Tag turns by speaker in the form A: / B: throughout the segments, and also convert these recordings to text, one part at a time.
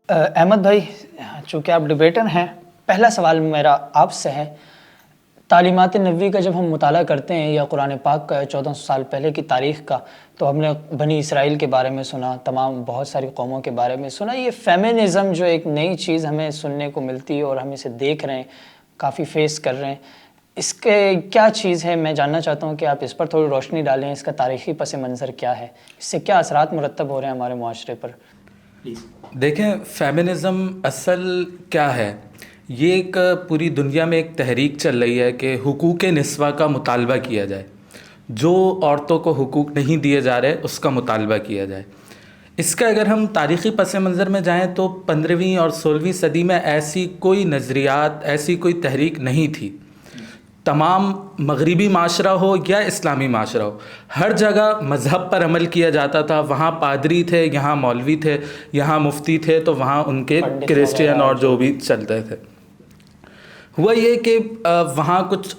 A: احمد بھائی، چونکہ آپ ڈبیٹر ہیں، پہلا سوال میرا آپ سے ہے، تعلیمات نبوی کا جب ہم مطالعہ کرتے ہیں یا قرآن پاک کا 1400 سال پہلے کی تاریخ کا، تو ہم نے بنی اسرائیل کے بارے میں سنا، تمام بہت ساری قوموں کے بارے میں سنا. یہ فیمنزم جو ایک نئی چیز ہمیں سننے کو ملتی ہے اور ہم اسے دیکھ رہے ہیں، کافی فیس کر رہے ہیں، اس کے کیا چیز ہے؟ میں جاننا چاہتا ہوں کہ آپ اس پر تھوڑی روشنی ڈالیں. اس کا تاریخی پس منظر کیا ہے؟ اس سے کیا اثرات مرتب ہو رہے ہیں ہمارے معاشرے پر؟
B: دیکھیں، فیمنزم اصل کیا ہے؟ یہ ایک پوری دنیا میں ایک تحریک چل رہی ہے کہ حقوق نسواں کا مطالبہ کیا جائے. جو عورتوں کو حقوق نہیں دیے جا رہے اس کا مطالبہ کیا جائے. اس کا اگر ہم تاریخی پس منظر میں جائیں تو 15ویں اور 16ویں صدی میں ایسی کوئی نظریات، ایسی کوئی تحریک نہیں تھی. تمام مغربی معاشرہ ہو یا اسلامی معاشرہ ہو، ہر جگہ مذہب پر عمل کیا جاتا تھا. وہاں پادری تھے، یہاں مولوی تھے، یہاں مفتی تھے، تو وہاں ان کے کرسچین اور جو بھی چلتے تھے. ہوا یہ کہ وہاں کچھ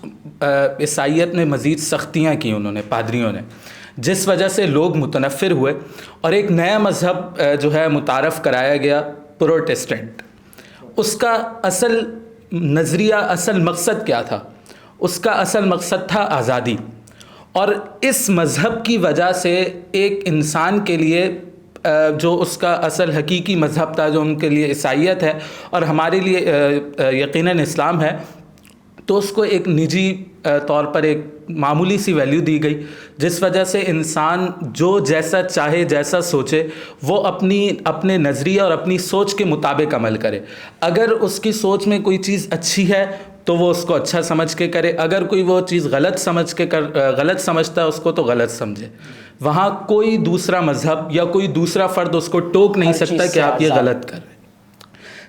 B: عیسائیت میں مزید سختیاں کی انہوں نے، پادریوں نے، جس وجہ سے لوگ متنفر ہوئے اور ایک نیا مذہب جو ہے متعارف کرایا گیا، پروٹسٹنٹ. اس کا اصل نظریہ، اصل مقصد کیا تھا؟ اس کا اصل مقصد تھا آزادی. اور اس مذہب کی وجہ سے ایک انسان کے لیے جو اس کا اصل حقیقی مذہب تھا، جو ان کے لیے عیسائیت ہے اور ہمارے لیے یقیناً اسلام ہے، تو اس کو ایک نجی طور پر ایک معمولی سی ویلیو دی گئی، جس وجہ سے انسان جو جیسا چاہے، جیسا سوچے، وہ اپنے نظریہ اور اپنی سوچ کے مطابق عمل کرے. اگر اس کی سوچ میں کوئی چیز اچھی ہے تو وہ اس کو اچھا سمجھ کے کرے، اگر کوئی وہ چیز غلط سمجھتا ہے اس کو تو غلط سمجھے. وہاں کوئی دوسرا مذہب یا کوئی دوسرا فرد اس کو ٹوک نہیں سکتا کہ آپ یہ غلط کر رہے ہیں.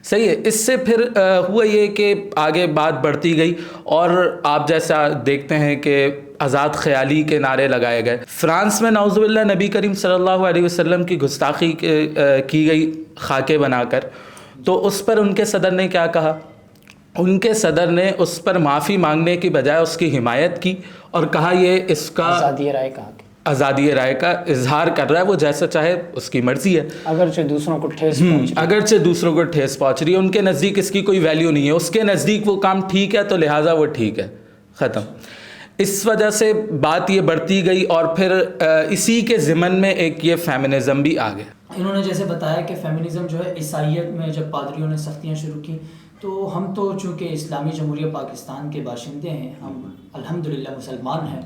B: صحیح ہے. اس سے پھر ہوا یہ کہ آگے بات بڑھتی گئی اور آپ جیسا دیکھتے ہیں کہ آزاد خیالی کے نعرے لگائے گئے. فرانس میں نعوذ باللہ نبی کریم صلی اللہ علیہ وسلم کی گستاخی کی گئی خاکے بنا کر. تو اس پر ان کے صدر نے کیا کہا؟ ان کے صدر نے اس پر معافی مانگنے کی بجائے اس کی حمایت کی اور کہا یہ اس کا آزادی رائے کا اظہار کر رہا ہے، وہ جیسا چاہے اس کی مرضی ہے، اگرچہ دوسروں کو ٹھیس پہنچ رہی ہے. ان کے نزدیک اس کی کوئی ویلیو نہیں ہے، اس کے نزدیک وہ کام ٹھیک ہے تو لہٰذا وہ ٹھیک ہے، ختم. اس وجہ سے بات یہ بڑھتی گئی اور پھر اسی کے ضمن میں ایک یہ فیمنزم بھی آ گیا.
A: انہوں نے جیسے بتایا کہ فیمنزم جو ہے عیسائیت میں جب پادریوں نے سختیاں شروع کی، تو ہم تو چونکہ اسلامی جمہوریہ پاکستان کے باشندے ہیں، ہم الحمدللہ مسلمان ہیں،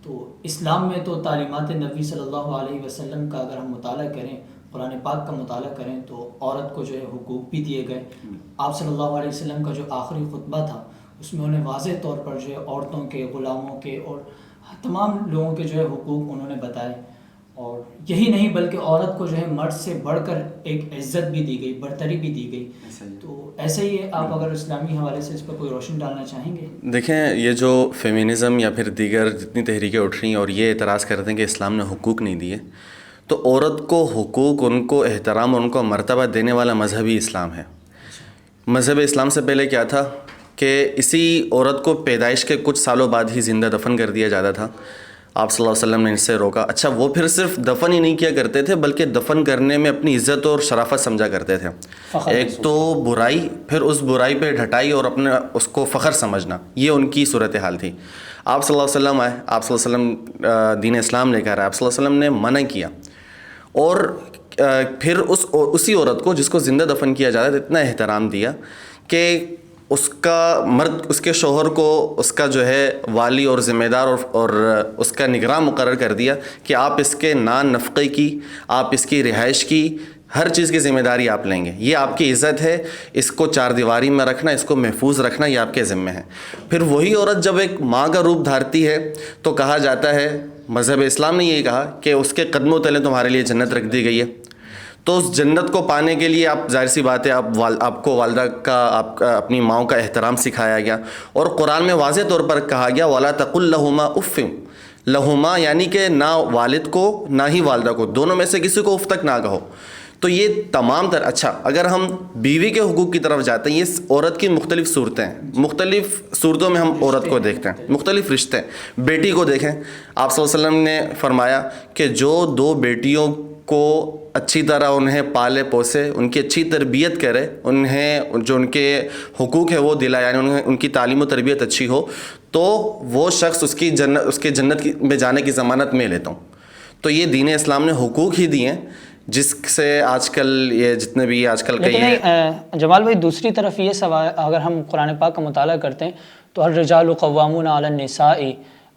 A: تو اسلام میں تو تعلیمات نبی صلی اللہ علیہ وسلم کا اگر ہم مطالعہ کریں، قرآن پاک کا مطالعہ کریں، تو عورت کو جو ہے حقوق بھی دیے گئے. آپ صلی اللہ علیہ وسلم کا جو آخری خطبہ تھا اس میں انہوں نے واضح طور پر جو ہے عورتوں کے، غلاموں کے اور تمام لوگوں کے جو ہے حقوق انہوں نے بتائے. اور یہی نہیں بلکہ عورت کو جو ہے مرد سے بڑھ کر ایک عزت بھی دی گئی، برتری بھی دی گئی. تو ایسے ہی آپ اگر اسلامی حوالے سے اس پر کوئی روشن ڈالنا چاہیں گے؟
C: دیکھیں، یہ جو فیمنزم یا پھر دیگر جتنی تحریکیں اٹھ رہی ہیں اور یہ اعتراض کرتے ہیں کہ اسلام نے حقوق نہیں دیے، تو عورت کو حقوق، ان کو احترام اور ان کو مرتبہ دینے والا مذہب ہی اسلام ہے. مذہب اسلام سے پہلے کیا تھا کہ اسی عورت کو پیدائش کے کچھ سالوں بعد ہی زندہ دفن کر دیا جاتا تھا. آپ صلی اللہ علیہ وسلم نے اس سے روکا. اچھا، وہ پھر صرف دفن ہی نہیں کیا کرتے تھے بلکہ دفن کرنے میں اپنی عزت اور شرافت سمجھا کرتے تھے. ایک تو برائی، پھر اس برائی پہ ڈھٹائی اور اپنے اس کو فخر سمجھنا، یہ ان کی صورتحال تھی. آپ صلی اللہ علیہ وسلم آئے، آپ صلی اللہ علیہ وسلم دین اسلام لے کر آئے، آپ صلی اللہ علیہ وسلم نے منع کیا اور پھر اسی عورت کو جس کو زندہ دفن کیا جاتا ہے اتنا احترام دیا کہ اس کا مرد، اس کے شوہر کو اس کا جو ہے والی اور ذمہ دار اور اس کا نگراں مقرر کر دیا کہ آپ اس کے نان نفقے کی، آپ اس کی رہائش کی، ہر چیز کی ذمہ داری آپ لیں گے. یہ آپ کی عزت ہے، اس کو چار دیواری میں رکھنا، اس کو محفوظ رکھنا یہ آپ کے ذمہ ہے. پھر وہی عورت جب ایک ماں کا روپ دھارتی ہے تو کہا جاتا ہے، مذہب اسلام نے یہ کہا کہ اس کے قدموں تلے تمہارے لیے جنت رکھ دی گئی ہے. تو اس جنت کو پانے کے لیے آپ، ظاہر سی بات ہے، آپ کو والدہ کا، اپنی ماؤں کا احترام سکھایا گیا اور قرآن میں واضح طور پر کہا گیا وَلَا تَقُلْ لَهُمَا اُفٍّ، لہما یعنی کہ نہ والد کو نہ ہی والدہ کو، دونوں میں سے کسی کو اف تک نہ کہو. تو یہ تمام اچھا اگر ہم بیوی کے حقوق کی طرف جاتے ہیں، یہ عورت کی مختلف صورتیں ہیں، مختلف صورتوں میں ہم عورت کو دیکھتے ہیں، مختلف رشتے ہیں۔ بیٹی کو دیکھیں، آپ صلی اللہ علیہ وسلم نے فرمایا کہ جو دو بیٹیوں کو اچھی طرح انہیں پالے پوسے، ان کی اچھی تربیت کرے، انہیں جو ان کے حقوق ہے وہ دلائے، یعنی ان کی تعلیم و تربیت اچھی ہو، تو وہ شخص اس کے جنت میں جانے کی ضمانت میں لیتا ہوں۔ تو یہ دین اسلام نے حقوق ہی دیے ہیں، جس سے آج کل یہ جتنے بھی آج کل
A: لیکن جمال بھائی دوسری طرف یہ سوال، اگر ہم قرآن پاک کا مطالعہ کرتے ہیں تو الرجال قوامون علی النساء،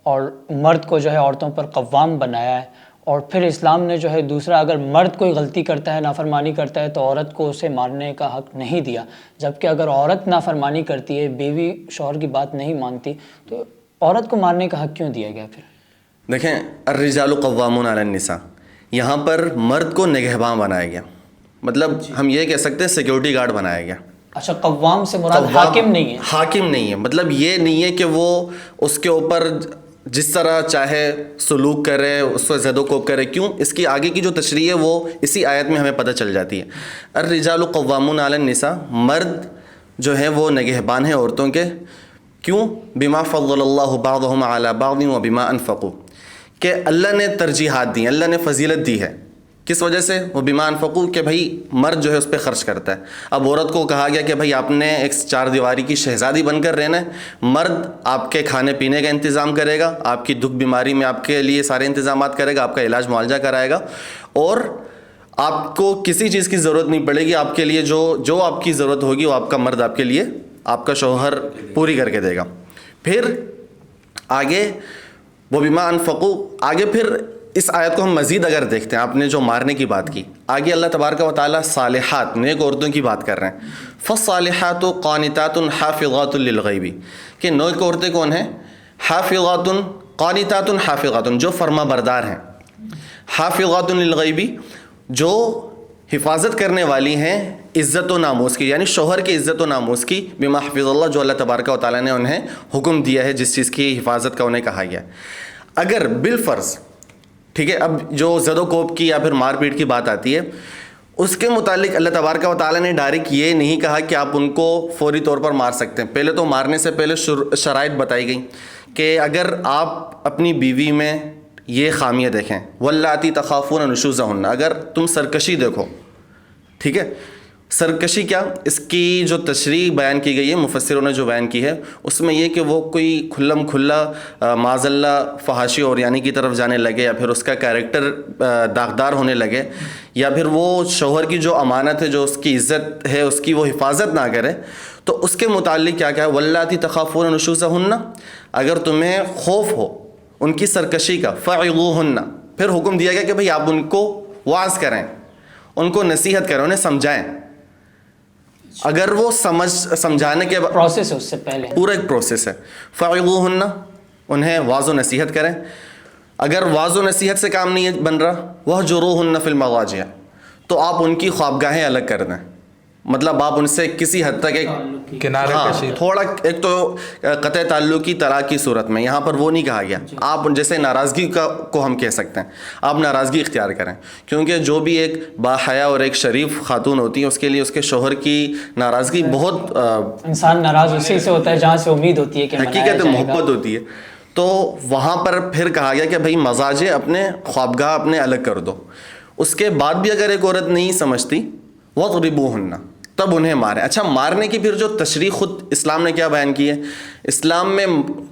A: اور مرد کو جو ہے عورتوں پر قوام بنایا ہے، اور پھر اسلام نے جو ہے دوسرا، اگر مرد کوئی غلطی کرتا ہے، نافرمانی کرتا ہے، تو عورت کو اسے مارنے کا حق نہیں دیا، جبکہ اگر عورت نافرمانی کرتی ہے، بیوی شوہر کی بات نہیں مانتی، تو عورت کو مارنے کا حق کیوں دیا گیا پھر؟
C: دیکھیں، الرجال قوامون علی النساء، یہاں پر مرد کو نگہباں بنایا گیا، مطلب ہم یہ کہہ سکتے ہیں سیکیورٹی گارڈ بنایا گیا۔
A: اچھا، قوام سے مراد حاکم نہیں ہے؟
C: حاکم نہیں ہے، مطلب یہ نہیں ہے کہ وہ اس کے اوپر جس طرح چاہے سلوک کرے، اس کو زد و کوب کرے۔ کیوں؟ اس کی آگے کی جو تشریح ہے وہ اسی آیت میں ہمیں پتہ چل جاتی ہے۔ الرجال قوامون علی النساء، مرد جو ہیں وہ نگہبان ہیں عورتوں کے۔ کیوں؟ بما فضل اللہ بعضهم علی بعض وبما انفقوا، کہ اللہ نے ترجیحات دی ہیں، اللہ نے فضیلت دی ہے۔ کس وجہ سے؟ وہ بما انفقوا، کہ بھائی مرد جو ہے اس پہ خرچ کرتا ہے۔ اب عورت کو کہا گیا کہ بھائی آپ نے ایک چار دیواری کی شہزادی بن کر رہنا ہے، مرد آپ کے کھانے پینے کا انتظام کرے گا، آپ کی دکھ بیماری میں آپ کے لیے سارے انتظامات کرے گا، آپ کا علاج معالجہ کرائے گا، اور آپ کو کسی چیز کی ضرورت نہیں پڑے گی، آپ کے لیے جو آپ کی ضرورت ہوگی وہ آپ کا مرد آپ کے لیے، آپ کا شوہر پوری کر کے دے گا۔ پھر آگے وہ بما انفقوا، آگے پھر اس آیت کو ہم مزید اگر دیکھتے ہیں، آپ نے جو مارنے کی بات کی، آگے اللہ تبارک و تعالیٰ صالحات، نیک عورتوں کی بات کر رہے ہیں۔ فالصالحات قانتات حافظات للغیب، کہ نیک عورتیں کون ہیں؟ حافظات قانتات حافظات، جو فرما بردار ہیں، حافظات للغیب، جو حفاظت کرنے والی ہیں عزت و ناموس کی، یعنی شوہر کی عزت و ناموس کی، بما حفظ اللہ، جو اللہ تبارک و تعالیٰ نے انہیں حکم دیا ہے، جس چیز کی حفاظت کا انہیں کہا گیا۔ اگر بالفرض، ٹھیک ہے، اب جو زد و کوب کی یا پھر مار پیٹ کی بات آتی ہے، اس کے متعلق اللہ تبارک و تعالیٰ نے ڈائریکٹ یہ نہیں کہا کہ آپ ان کو فوری طور پر مار سکتے ہیں۔ پہلے تو مارنے سے پہلے شرائط بتائی گئیں کہ اگر آپ اپنی بیوی میں یہ خامیاں دیکھیں، واللاتی تخافون نشوزہن، اگر تم سرکشی دیکھو، ٹھیک ہے، سرکشی کیا، اس کی جو تشریح بیان کی گئی ہے مفسروں نے جو بیان کی ہے، اس میں یہ کہ وہ کوئی کھلم کھلا معاذ اللہ فحاشی اور یعنی کی طرف جانے لگے، یا پھر اس کا کیریکٹر داغدار ہونے لگے، یا پھر وہ شوہر کی جو امانت ہے، جو اس کی عزت ہے، اس کی وہ حفاظت نہ کرے، تو اس کے متعلق کیا ہے، واللاتی تخافون نشوزہن، اگر تمہیں خوف ہو ان کی سرکشی کا، فعظوہن، پھر حکم دیا گیا کہ بھئی آپ ان کو واعظ کریں، ان کو نصیحت کریں، انہیں سمجھائیں۔ اگر وہ سمجھانے کے
A: پروسیس ہے، اس سے پہلے
C: پورا ایک پروسیس ہے، فعظوہن، انہیں واعظ و نصیحت کریں۔ اگر واعظ و نصیحت سے کام نہیں بن رہا، وہجروہن فی المضاجع، تو آپ ان کی خوابگاہیں الگ کر دیں، مطلب آپ ان سے کسی حد تک ایک
B: کنارے کشی،
C: تھوڑا، ایک تو قطع تعلق کی طلاق کی صورت میں، یہاں پر وہ نہیں کہا گیا، آپ جیسے ناراضگی کو ہم کہہ سکتے ہیں، آپ ناراضگی اختیار کریں، کیونکہ جو بھی ایک باحیا اور ایک شریف خاتون ہوتی ہے، اس کے لیے اس کے شوہر کی ناراضگی بہت،
A: انسان ناراض اسی سے ہوتا ہے جہاں سے امید ہوتی ہے کہ
C: حقیقت محبت ہوتی ہے، تو وہاں پر پھر کہا گیا کہ بھائی مزاجیں اپنے خوابگاہ اپنے الگ کر دو۔ اس کے بعد بھی اگر ایک عورت نہیں سمجھتی، وَاضْرِبُوهُنَّ، تب انہیں ماریں۔ اچھا، مارنے کی پھر جو تشریح خود اسلام نے کیا بیان کی ہے، اسلام میں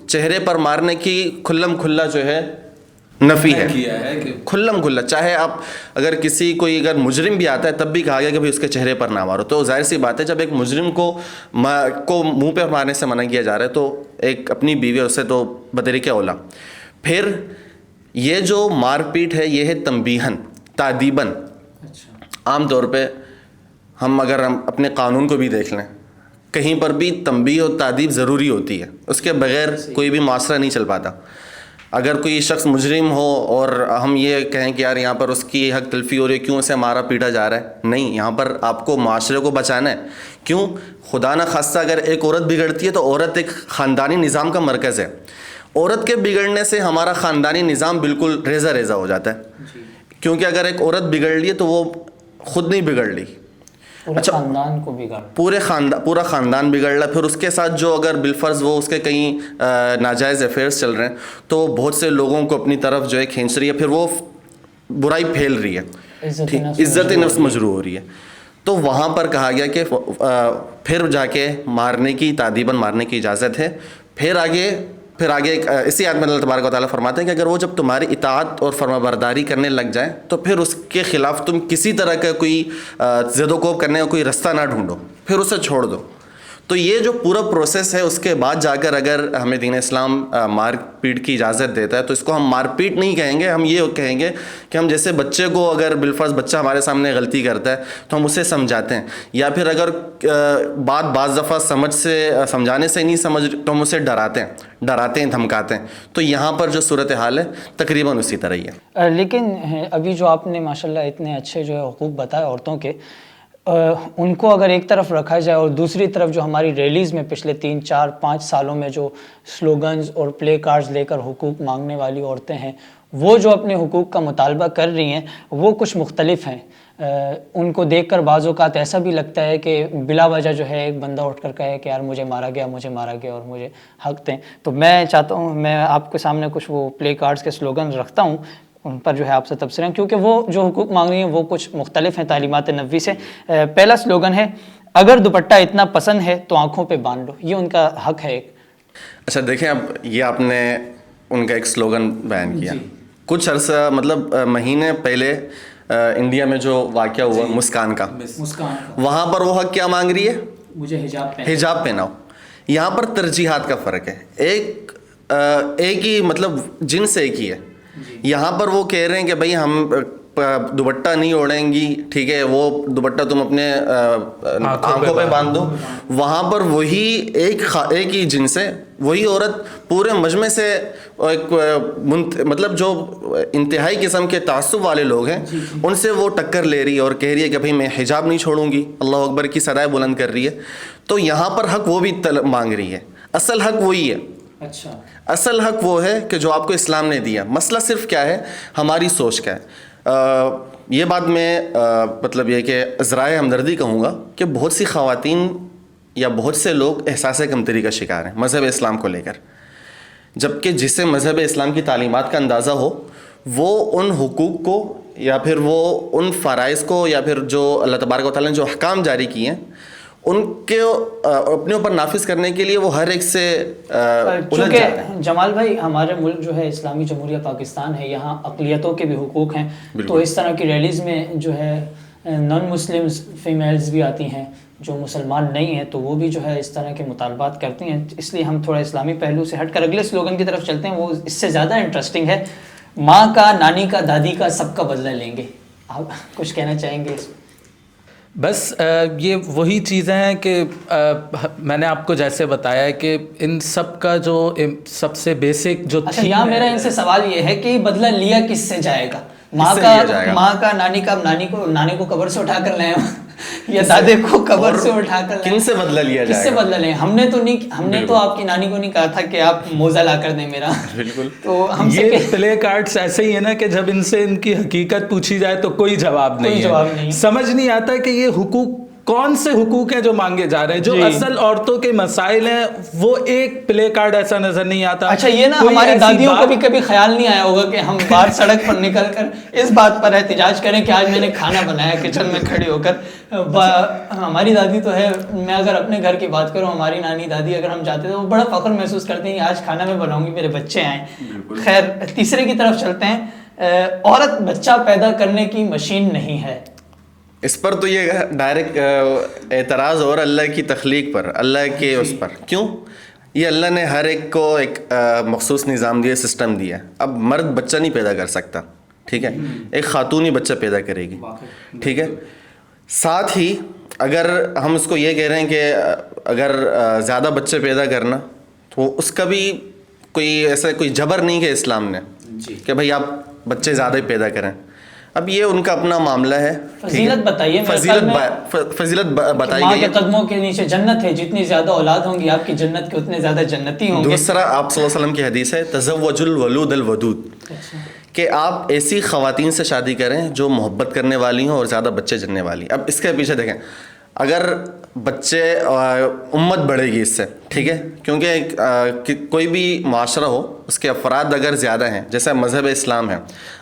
C: چہرے پر مارنے کی کھلم کھلا جو ہے نفی ہے، کھلم کھلا، چاہے آپ اگر کوئی مجرم بھی آتا ہے تب بھی کہا گیا کہ بھئی اس کے چہرے پر نہ مارو۔ تو ظاہر سی بات ہے، جب ایک مجرم کو منہ پہ مارنے سے منع کیا جا رہا ہے، تو ایک اپنی بیوی اسے تو بطریقہ اولا۔ پھر یہ جو مار پیٹ ہے، یہ ہے تنبیہن، تادیباً۔ عام طور پہ ہم اپنے قانون کو بھی دیکھ لیں، کہیں پر بھی تنبیہ اور تادیب ضروری ہوتی ہے، اس کے بغیر کوئی بھی معاشرہ نہیں چل پاتا۔ اگر کوئی شخص مجرم ہو اور ہم یہ کہیں کہ یار یہاں پر اس کی حق تلفی ہو رہی ہے، کیوں اسے مارا پیٹا جا رہا ہے، نہیں، یہاں پر آپ کو معاشرے کو بچانا ہے۔ کیوں؟ خدا نہ خواستہ اگر ایک عورت بگڑتی ہے تو عورت ایک خاندانی نظام کا مرکز ہے، عورت کے بگڑنے سے ہمارا خاندانی نظام بالکل ریزہ ریزہ ہو جاتا ہے، کیونکہ اگر ایک عورت بگڑ لی ہے تو وہ خود نہیں بگڑ لی,
A: پورے خاندان کو بگاڑ,
C: پورا خاندان بگڑ رہا. پھر اس کے ساتھ جو اگر بالفرض وہ اس کے کہیں ناجائز افیئرس چل رہے ہیں تو بہت سے لوگوں کو اپنی طرف جو ہے کھینچ رہی ہے, پھر وہ برائی پھیل رہی ہے, عزت نفس مجروح ہو رہی ہے. تو وہاں پر کہا گیا کہ پھر جا کے مارنے کی, تادیباً مارنے کی اجازت ہے. پھر آگے اسی آیت میں اللہ تبارک و تعالیٰ فرماتے ہیں کہ اگر وہ جب تمہاری اطاعت اور فرما برداری کرنے لگ جائیں تو پھر اس کے خلاف تم کسی طرح کا کوئی زد و کوب کرنے کا کوئی رستہ نہ ڈھونڈو, پھر اسے چھوڑ دو. تو یہ جو پورا پروسیس ہے اس کے بعد جا کر اگر ہمیں دین اسلام مار پیٹ کی اجازت دیتا ہے تو اس کو ہم مار پیٹ نہیں کہیں گے, ہم یہ کہیں گے کہ ہم جیسے بچے کو اگر بالفرض بچہ ہمارے سامنے غلطی کرتا ہے تو ہم اسے سمجھاتے ہیں, یا پھر اگر بعض دفعہ سمجھانے سے نہیں سمجھ تو ہم اسے ڈراتے ہیں, دھمکاتے ہیں. تو یہاں پر جو صورتحال ہے تقریباً اسی طرح ہی ہے.
A: لیکن ابھی جو آپ نے ماشاءاللہ اتنے اچھے جو ہے حقوق بتائے عورتوں کے, ان کو اگر ایک طرف رکھا جائے اور دوسری طرف جو ہماری ریلیز میں پچھلے 3, 4, 5 سالوں میں جو سلوگنز اور پلے کارڈز لے کر حقوق مانگنے والی عورتیں ہیں, وہ جو اپنے حقوق کا مطالبہ کر رہی ہیں وہ کچھ مختلف ہیں. ان کو دیکھ کر بعض اوقات ایسا بھی لگتا ہے کہ بلا وجہ جو ہے ایک بندہ اٹھ کر کہے کہ یار مجھے مارا گیا اور مجھے حق دیں. تو میں چاہتا ہوں میں آپ کے سامنے کچھ وہ پلے کارڈز کے سلوگن رکھتا ہوں, ان پر جو ہے آپ سے تبصرہ, کیونکہ وہ جو حقوق مانگ رہی ہیں وہ کچھ مختلف ہیں تعلیمات نبوی سے. پہلا سلوگن ہے, اگر دوپٹہ اتنا پسند ہے تو آنکھوں پہ باندھ لو. یہ ان کا حق ہے ایک.
C: اچھا دیکھیں, اب یہ آپ نے ان کا ایک سلوگن بیان کیا. کچھ عرصہ مطلب مہینے پہلے انڈیا میں جو واقعہ ہوا مسکان کا, وہاں پر وہ حق کیا مانگ رہی ہے,
A: مجھے
C: حجاب پہناؤ. یہاں پر ترجیحات کا فرق ہے, ایک ہی مطلب جنس ایک ہی ہے. یہاں پر وہ کہہ رہے ہیں کہ بھائی ہم دوپٹہ نہیں اوڑھیں گی, ٹھیک ہے, وہ دوپٹہ تم اپنے آنکھوں پہ باندھ دو. وہاں پر وہی ایک ہی جنس ہے, وہی عورت پورے مجمع سے ایک مطلب جو انتہائی قسم کے تعصب والے لوگ ہیں ان سے وہ ٹکر لے رہی ہے اور کہہ رہی ہے کہ بھائی میں حجاب نہیں چھوڑوں گی, اللہ اکبر کی صدائیں بلند کر رہی ہے. تو یہاں پر حق وہ بھی مانگ رہی ہے. اصل حق وہی ہے.
A: اچھا,
C: اصل حق وہ ہے کہ جو آپ کو اسلام نے دیا. مسئلہ صرف کیا ہے, ہماری سوچ کا ہے. یہ بات میں مطلب یہ کہ ذرائع ہمدردی کہوں گا کہ بہت سی خواتین یا بہت سے لوگ احساس کمتری کا شکار ہیں مذہب اسلام کو لے کر, جبکہ جسے مذہب اسلام کی تعلیمات کا اندازہ ہو وہ ان حقوق کو یا پھر وہ ان فرائض کو یا پھر جو اللہ تبارک و تعالیٰ نے جو احکام جاری کیے ہیں ان کے اپنے اوپر نافذ کرنے کے لیے وہ ہر ایک سے الجھ جاتے ہیں.
A: جمال بھائی, ہمارے ملک جو ہے اسلامی جمہوریہ پاکستان ہے, یہاں اقلیتوں کے بھی حقوق ہیں. تو اس طرح کی ریلیز میں جو ہے نان مسلم فیمیلز بھی آتی ہیں جو مسلمان نہیں ہیں, تو وہ بھی جو ہے اس طرح کے مطالبات کرتی ہیں. اس لیے ہم تھوڑا اسلامی پہلو سے ہٹ کر اگلے سلوگن کی طرف چلتے ہیں, وہ اس سے زیادہ انٹرسٹنگ ہے. ماں کا, نانی کا, دادی کا, سب کا بدلہ لیں گے. آپ کچھ کہنا چاہیں گے؟
B: بس یہ وہی چیزیں ہیں کہ میں نے آپ کو جیسے بتایا کہ ان سب کا جو سب سے بیسک جو
A: اچھا, یہاں میرا ان سے سوال یہ ہے کہ بدلہ لیا کس سے جائے گا؟ ماں کا, نانی کا, نانی کو قبر سے اٹھا کر لائیں یا دادے کو قبر سے اٹھا کر
C: کن سے بدلہ لیا جائے گا؟
A: کس سے بدلہ لیں؟ ہم نے تو آپ کی نانی کو نہیں کہا تھا کہ آپ موزہ لا کر دیں میرا.
C: بالکل.
A: تو ہم
B: یہ پلے کارڈز ایسے ہی ہے نا کہ جب ان سے ان کی حقیقت پوچھی جائے تو کوئی جواب نہیں ہے. سمجھ نہیں آتا کہ یہ حقوق کون سے حقوق ہیں جو مانگے جا رہے ہیں. جو اصل عورتوں کے مسائل ہیں وہ ایک پلے کارڈ ایسا نظر نہیں آتا.
A: اچھا, یہ نا ہماری دادیوں کو بھی کبھی خیال نہیں آیا ہوگا کہ ہم باہر سڑک پر نکل کر اس بات پر احتجاج کریں کہ آج میں نے کھانا بنایا کچن میں کھڑی ہو کر. ہماری دادی تو ہے, میں اگر اپنے گھر کی بات کروں, ہماری نانی دادی اگر ہم جاتے تو وہ بڑا فخر محسوس کرتے ہیں آج کھانا میں بناؤں گی, میرے بچے آئیں. خیر, تیسرے کی طرف چلتے ہیں. عورت بچہ پیدا کرنے کی مشین نہیں ہے.
C: اس پر تو یہ ڈائریکٹ اعتراض اور اللہ کی تخلیق پر, اللہ کے اس پر. کیوں؟ یہ اللہ نے ہر ایک کو ایک مخصوص نظام دیا, سسٹم دیا. اب مرد بچہ نہیں پیدا کر سکتا, ٹھیک ہے, ایک خاتون ہی بچہ پیدا کرے گی, ٹھیک ہے. ساتھ ہی اگر ہم اس کو یہ کہہ رہے ہیں کہ اگر زیادہ بچے پیدا کرنا تو اس کا بھی کوئی ایسا کوئی جبر نہیں کہ اسلام نے کہ بھائی آپ بچے زیادہ ہی پیدا کریں. اب یہ ان کا اپنا معاملہ ہے.
A: فضیلت بتائیے,
C: فضیلت بتائی
A: گئی ہے. قدموں کے نیچے جنت ہے, جتنی زیادہ اولاد ہوں گی آپ کی جنت کے اتنے زیادہ جنتی ہوں گے.
C: دوسرا آپ صلی اللہ علیہ وسلم کی حدیث ہے, تزوج الولود الودود, کہ آپ ایسی خواتین سے شادی کریں جو محبت کرنے والی ہوں اور زیادہ بچے جننے والی. اب اس کے پیچھے دیکھیں, اگر بچے امت بڑھے گی اس سے, ٹھیک ہے, کیونکہ کوئی بھی معاشرہ ہو اس کے افراد اگر زیادہ ہیں, جیسا مذہب اسلام ہے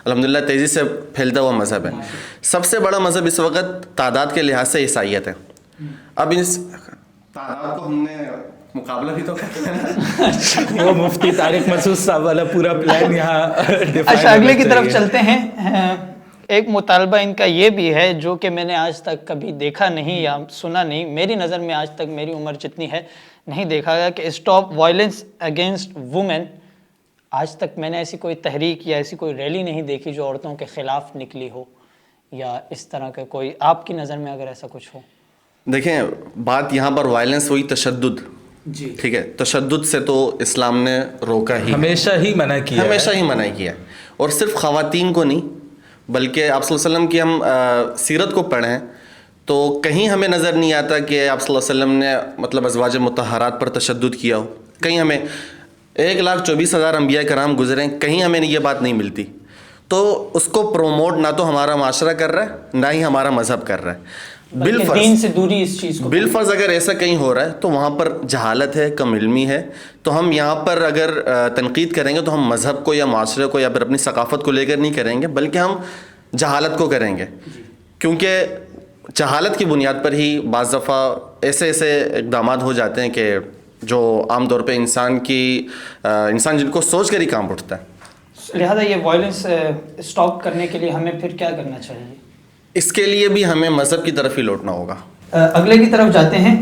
C: الحمدللہ تیزی سے پھیلتا ہوا مذہب ہے, سب سے بڑا مذہب اس وقت تعداد کے لحاظ سے عیسائیت ہے. اب اس تعداد کو ہم نے مقابلہ بھی تو کرتے ہیں,
B: وہ مفتی طارق مسعود صاحب والا پورا پلان یہاں.
D: اچھا اگلے کی طرف چلتے ہیں. ایک مطالبہ ان کا یہ بھی ہے جو کہ میں نے آج تک کبھی دیکھا نہیں یا سنا نہیں, میری نظر میں آج تک میری عمر جتنی ہے نہیں دیکھا گیا, کہ اسٹاپ وائلنس اگینسٹ وومن. آج تک میں نے ایسی کوئی تحریک یا ایسی کوئی ریلی نہیں دیکھی جو عورتوں کے خلاف نکلی ہو, یا اس طرح کا کوئی آپ کی نظر میں اگر ایسا کچھ ہو.
C: دیکھیں بات یہاں پر وائلنس ہوئی تشدد,
A: جی
C: ٹھیک ہے, تشدد سے تو اسلام نے روکا ہی,
B: ہمیشہ ہی منع کیا,
C: ہمیشہ ہی منع کیا ہے. اور صرف خواتین کو نہیں بلکہ آپ صلی اللہ علیہ وسلم کی ہم سیرت کو پڑھیں تو کہیں ہمیں نظر نہیں آتا کہ آپ صلی اللہ علیہ وسلم نے مطلب ازواج مطہرات پر تشدد کیا ہو. کہیں ہمیں 1,24,000 انبیاء کرام گزرے, کہیں ہمیں یہ بات نہیں ملتی. تو اس کو پروموٹ نہ تو ہمارا معاشرہ کر رہا ہے نہ ہی ہمارا مذہب کر رہا ہے.
A: دین سے دوری اس چیز کو
C: بالفرض اگر ایسا کہیں ہو رہا ہے تو وہاں پر جہالت ہے, کم علمی ہے. تو ہم یہاں پر اگر تنقید کریں گے تو ہم مذہب کو یا معاشرے کو یا پھر اپنی ثقافت کو لے کر نہیں کریں گے, بلکہ ہم جہالت کو کریں گے. کیونکہ جہالت کی بنیاد پر ہی بعض دفعہ ایسے اقدامات ہو جاتے ہیں کہ جو عام طور پہ انسان جن کو سوچ کر ہی کام اٹھتا ہے.
A: لہذا یہ وائلنس اسٹاپ کرنے کے لیے ہمیں پھر کیا کرنا چاہیے؟
C: اس کے لیے بھی ہمیں مذہب کی طرف ہی لوٹنا ہوگا.
A: اگلے کی طرف جاتے ہیں.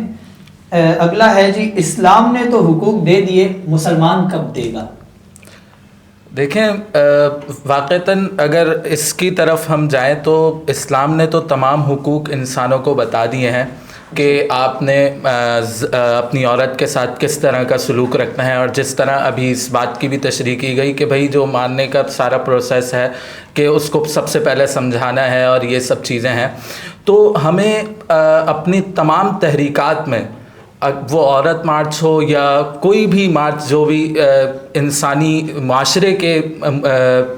A: اگلا ہے جی, اسلام نے تو حقوق دے دیے, مسلمان کب دے گا؟
B: دیکھیں واقعتاً اگر اس کی طرف ہم جائیں تو اسلام نے تو تمام حقوق انسانوں کو بتا دیے ہیں کہ آپ نے اپنی عورت کے ساتھ کس طرح کا سلوک رکھنا ہے. اور جس طرح ابھی اس بات کی بھی تشریح کی گئی کہ بھائی جو ماننے کا سارا پروسیس ہے کہ اس کو سب سے پہلے سمجھانا ہے اور یہ سب چیزیں ہیں. تو ہمیں اپنی تمام تحریکات میں, وہ عورت مارچ ہو یا کوئی بھی مارچ جو بھی انسانی معاشرے کے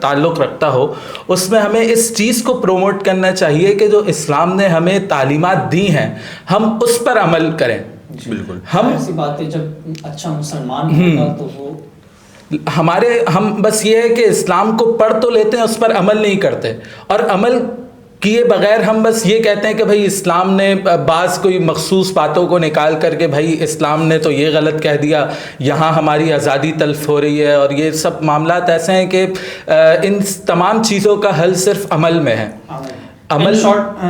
B: تعلق رکھتا ہو, اس میں ہمیں اس چیز کو پروموٹ کرنا چاہیے کہ جو اسلام نے ہمیں تعلیمات دی ہیں ہم اس پر عمل کریں.
C: بالکل
A: ہم ایسی بات ہے جب اچھا مسلمان ہوگا تو وہ
B: ہم بس یہ ہے کہ اسلام کو پڑھ تو لیتے ہیں, اس پر عمل نہیں کرتے. اور عمل کیے بغیر ہم بس یہ کہتے ہیں کہ بھائی اسلام نے بعض کوئی مخصوص باتوں کو نکال کر کے بھائی اسلام نے تو یہ غلط کہہ دیا, یہاں ہماری آزادی تلف ہو رہی ہے. اور یہ سب معاملات ایسے ہیں کہ ان تمام چیزوں کا حل صرف عمل میں ہے.
A: عمل شارٹ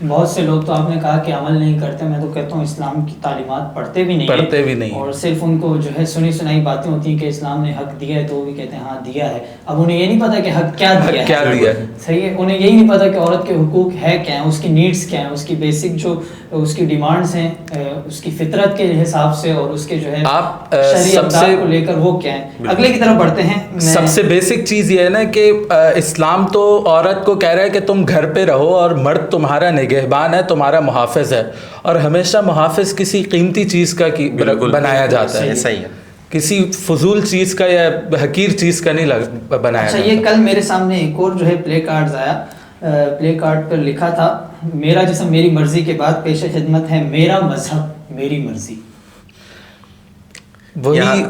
A: بہت سے لوگ تو آپ نے کہا کہ عمل نہیں کرتے, میں تو کہتا ہوں اسلام کی تعلیمات پڑھتے بھی نہیں, اور صرف ان کو جو ہے سنی سنائی باتیں ہوتی ہیں کہ اسلام نے حق دیا ہے تو وہ بھی کہتے ہیں ہاں دیا ہے. اب انہیں یہ نہیں پتا کہ حق کیا دیا ہے. صحیح ہے, انہیں یہی نہیں پتا کہ عورت کے حقوق ہے کیا ہیں, اس کی نیڈس کیا ہیں, اس کی بیسک جو اس کی ڈیمانڈس ہیں اس کی فطرت کے حساب سے, اور اس کے جو ہے شرعی اقدار کو لے کر وہ کیا ہیں. اگلے کی طرف بڑھتے ہیں.
B: سب سے بیسک چیز یہ ہے نا کہ اسلام تو عورت کو کہہ رہا ہے کہ تم گھر پہ رہو اور مرد تمہارا نگہبان ہے, تمہارا محافظ ہے. اور ہمیشہ محافظ کسی قیمتی چیز کا بنایا جاتا ہے,
C: صحیح ہے,
B: کسی فضول چیز کا یا حقیر چیز کا نہیں بنایا
A: اچھا.
B: جاتا.
A: یہ کل میرے سامنے ایک اور جو ہے پلے کارڈز آیا, پلے کارڈ پر لکھا تھا میرا جسم میری مرضی کے بعد پیش خدمت ہے میرا مذہب میری مرضی.
B: وہی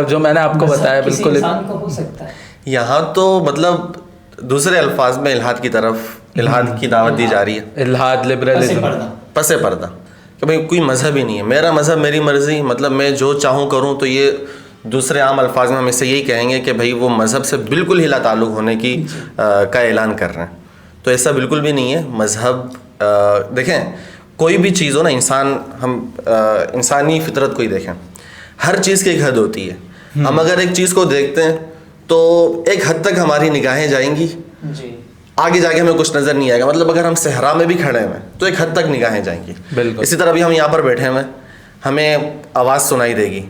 B: جو میں نے آپ کو بتایا بالکل
A: انسان کو ہو سکتا ہے.
C: یہاں تو مطلب دوسرے الفاظ میں الحاد کی طرف الحاد کی دعوت دی جا رہی ہے.
B: الحاد لبرلزم,
C: پس پردہ کہ بھائی کوئی مذہب ہی نہیں ہے, میرا مذہب میری مرضی, مطلب میں جو چاہوں کروں. تو یہ دوسرے عام الفاظ میں ہم اس سے یہی کہیں گے کہ بھائی وہ مذہب سے بالکل ہی لا تعلق ہونے کی کا اعلان کر رہے ہیں. تو ایسا بالکل بھی نہیں ہے. مذہب دیکھیں کوئی بھی چیز ہو نا, ہم انسانی فطرت کو ہی دیکھیں, ہر چیز کی ایک حد ہوتی ہے. ہم اگر ایک چیز کو دیکھتے ہیں تو ایک حد تک ہماری نگاہیں جائیں گی, آگے جا کے ہمیں کچھ نظر نہیں آئے گا. مطلب اگر ہم صحرا میں بھی کھڑے ہیں تو ایک حد تک نگاہیں جائیں گی. اسی طرح بھی ہم یہاں پر بیٹھے ہوئے, ہمیں آواز سنائی دے گی,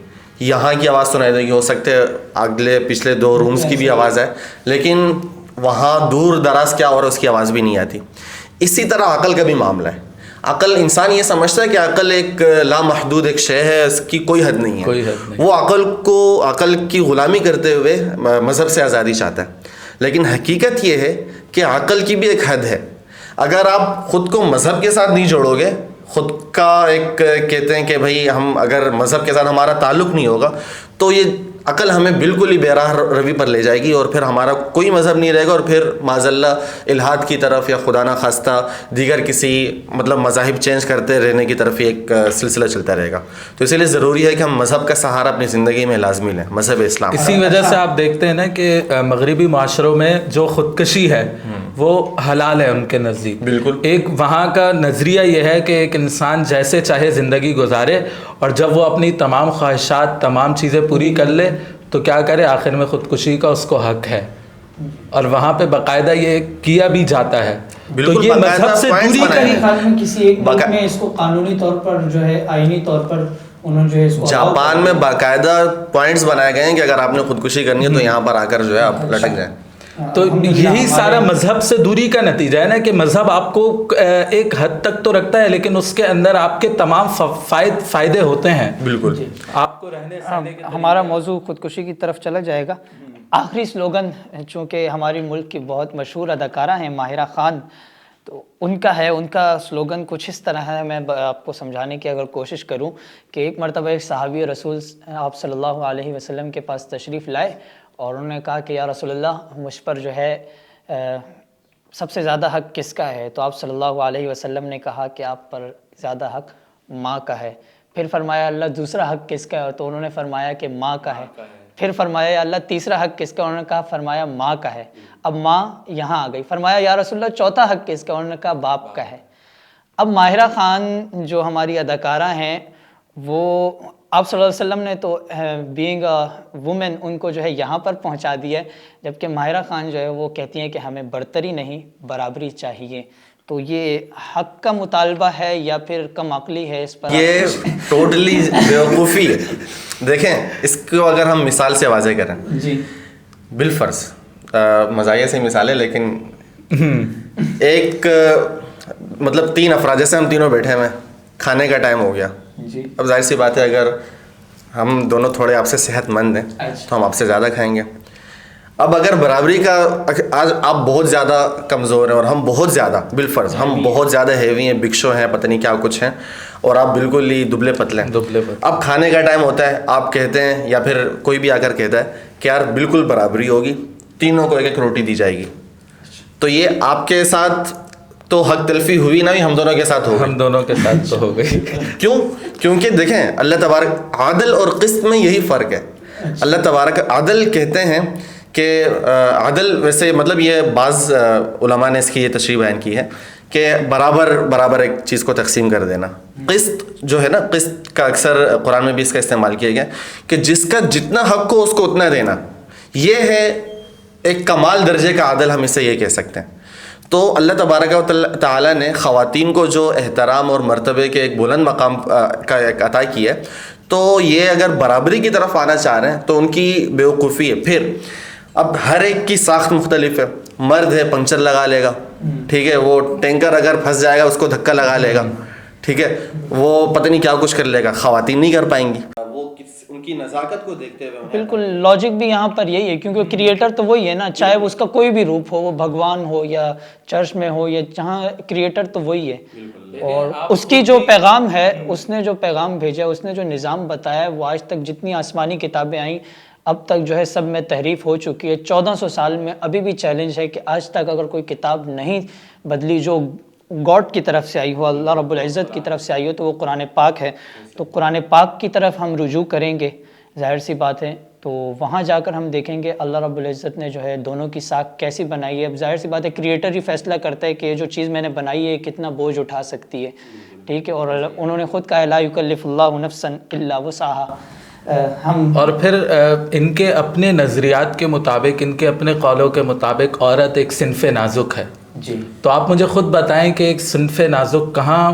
C: یہاں کی آواز سنائی دے گی, ہو سکتے اگلے پچھلے 2 رومز کی بھی آواز ہے, لیکن وہاں دور دراز کیا اور اس کی آواز بھی نہیں آتی. اسی طرح عقل کا بھی معاملہ ہے. عقل, انسان یہ سمجھتا ہے کہ عقل ایک لامحدود ایک شے ہے, اس کی کوئی حد نہیں ہے. وہ عقل کی غلامی کرتے ہوئے مذہب سے آزادی چاہتا ہے. لیکن حقیقت یہ ہے کہ عقل کی بھی ایک حد ہے. اگر آپ خود کو مذہب کے ساتھ نہیں جوڑو گے, خود کا ایک کہتے ہیں کہ بھائی ہم اگر مذہب کے ساتھ ہمارا تعلق نہیں ہوگا تو یہ عقل ہمیں بالکل ہی بے راہ روی پر لے جائے گی, اور پھر ہمارا کوئی مذہب نہیں رہے گا, اور پھر معاذ اللہ الحاد کی طرف یا خدا نہ خواستہ دیگر کسی مطلب مذاہب چینج کرتے رہنے کی طرف ایک سلسلہ چلتا رہے گا. تو اسی لیے ضروری ہے کہ ہم مذہب کا سہارا اپنی زندگی میں لازمی لیں, مذہب اسلام.
B: اسی وجہ سے آپ دیکھتے ہیں نا کہ مغربی معاشروں میں جو خودکشی ہے وہ حلال ہے ان کے نزدیک.
C: بالکل.
B: ایک وہاں کا نظریہ یہ ہے کہ ایک انسان جیسے چاہے زندگی گزارے, اور جب وہ اپنی تمام خواہشات تمام چیزیں پوری کر لے تو کیا کرے, آخر میں خودکشی کا اس کو حق ہے. اور وہاں پہ باقاعدہ یہ کیا بھی جاتا ہے. تو یہ مذہب سے دوری
A: میرے خیال میں کسی ایک ملک میں اس کو قانونی طور پر جو ہے آئینی طور پر انہوں جو ہے اس کو
C: جاپان میں باقاعدہ پوائنٹس بنائے گئے ہیں کہ اگر آپ نے خودکشی کرنی ہے تو یہاں پر آ کر جو ہے آپ لٹک جائیں.
B: تو یہی سارا مذہب سے دوری کا نتیجہ ہے نا, کہ مذہب آپ کو ایک حد تک تو رکھتا ہے لیکن اس کے اندر آپ کے تمام فائدے ہوتے ہیں.
C: بالکل.
B: آپ کو رہنے
D: ہمارا موضوع خودکشی کی طرف چلا جائے گا. آخری سلوگن چونکہ ہماری ملک کی بہت مشہور اداکارہ ہیں ماہرہ خان, تو ان کا ہے, ان کا سلوگن کچھ اس طرح ہے. میں آپ کو سمجھانے کی اگر کوشش کروں کہ ایک مرتبہ ایک صحابی رسول آپ صلی اللہ علیہ وسلم کے پاس تشریف لائے اور انہوں نے کہا کہ یا رسول اللہ مجھ پر جو ہے سب سے زیادہ حق کس کا ہے؟ تو آپ صلی اللہ علیہ وسلم نے کہا کہ آپ پر زیادہ حق ماں کا ہے. پھر فرمایا اللہ دوسرا حق کس کا ہے؟ تو انہوں نے فرمایا کہ ماں کا ہے. پھر فرمایا اللہ تیسرا حق کس کا؟ انہوں نے کہا فرمایا ماں کا ہے. اب ماں یہاں آ گئی. فرمایا یا رسول اللہ چوتھا حق کس کا؟ انہوں نے کہا باپ کا ہے. اب ماہرہ خان جو ہماری اداکارہ ہیں وہ آپ صلی اللہ علیہ وسلم نے تو بینگ اے وومن ان کو جو ہے یہاں پر پہنچا دیا ہے, جبکہ ماہرہ خان جو ہے وہ کہتی ہیں کہ ہمیں برتری نہیں برابری چاہیے. تو یہ حق کا مطالبہ ہے یا پھر کم عقلی ہے؟ اس پر
C: یہ ٹوٹلی بیوقوفی ہے. دیکھیں اس کو اگر ہم مثال سے واضح کریں,
A: جی
C: بالفرض مزاحیہ سے مثال ہے لیکن ایک مطلب 3 افراد, جیسے ہم تینوں بیٹھے ہوئے, کھانے کا ٹائم ہو گیا.
A: جی
C: اب ظاہر سی بات ہے اگر ہم دونوں تھوڑے آپ سے صحت مند ہیں تو ہم آپ سے زیادہ کھائیں گے. اب اگر برابری کا, آج آپ بہت زیادہ کمزور ہیں اور ہم بہت زیادہ, بالفرض ہم بہت زیادہ ہیوی ہیں, بگ شو ہیں, پتہ نہیں کیا کچھ ہیں, اور آپ بالکل ہی دبلے پتلے ہیں. اب کھانے کا ٹائم ہوتا ہے, آپ کہتے ہیں یا پھر کوئی بھی آ کر کہتا ہے کہ یار بالکل برابری ہوگی, تینوں کو ایک ایک روٹی دی جائے گی. تو یہ آپ کے ساتھ تو حق تلفی ہوئی نہ, ہم دونوں کے ساتھ ہو گئی.
B: ہم دونوں کے ساتھ تو ہو گئی.
C: کیوں؟ کیونکہ دیکھیں اللہ تبارک, عدل اور قسط میں یہی فرق ہے. اللہ تبارک عدل کہتے ہیں کہ عدل ویسے مطلب یہ بعض علماء نے اس کی یہ تشریح بیان کی ہے کہ برابر ایک چیز کو تقسیم کر دینا. قسط جو ہے نا, قسط کا اکثر قرآن میں بھی اس کا استعمال کیا گیا کہ جس کا جتنا حق ہو اس کو اتنا دینا. یہ ہے ایک کمال درجے کا عدل, ہم اسے یہ کہہ سکتے ہیں. تو اللہ تبارک و تعالیٰ نے خواتین کو جو احترام اور مرتبے کے ایک بلند مقام کا ایک عطا کیا ہے, تو یہ اگر برابری کی طرف آنا چاہ رہے ہیں تو ان کی بیوقوفی ہے. پھر اب ہر ایک کی ساخت مختلف ہے. مرد ہے پنچر لگا لے گا, ٹھیک ہے, وہ ٹینکر اگر پھنس جائے گا اس کو دھکا لگا لے گا, ٹھیک ہے, وہ پتہ نہیں کیا کچھ کر لے گا. خواتین نہیں کر پائیں گی. وہ ان کی نزاکت کو دیکھتے ہوئے
D: بالکل لاجک بھی یہاں پر یہی ہے, کیونکہ کریٹر تو وہی ہے نا, چاہے اس کا کوئی بھی روپ ہو, وہ بھگوان ہو یا چرچ میں ہو یا جہاں, کریٹر تو وہی ہے. اور اس کی جو پیغام ہے, اس نے جو پیغام بھیجا, اس نے جو نظام بتایا, وہ آج تک جتنی آسمانی کتابیں آئیں اب تک جو ہے سب میں تحریف ہو چکی ہے. 1400 سال میں ابھی بھی چیلنج ہے کہ آج تک اگر کوئی کتاب نہیں بدلی جو گاڈ کی طرف سے آئی ہو, اللہ رب العزت کی طرف سے آئی ہو, تو وہ قرآن پاک ہے. تو قرآن پاک کی طرف ہم رجوع کریں گے, ظاہر سی بات ہے, تو وہاں جا کر ہم دیکھیں گے اللہ رب العزت نے جو ہے دونوں کی ساکھ کیسی بنائی ہے. اب ظاہر سی بات ہے کریٹر ہی فیصلہ کرتا ہے کہ یہ جو چیز میں نے بنائی ہے کتنا بوجھ اٹھا سکتی ہے, ٹھیک ہے. اور انہوں نے خود کہا لا یکلف اللہ نفسا الا وسعها.
B: اور پھر ان کے اپنے نظریات کے مطابق, ان کے اپنے قولوں کے مطابق عورت ایک صنف نازک ہے.
A: جی
B: تو آپ مجھے خود بتائیں کہ ایک صنف نازک کہاں,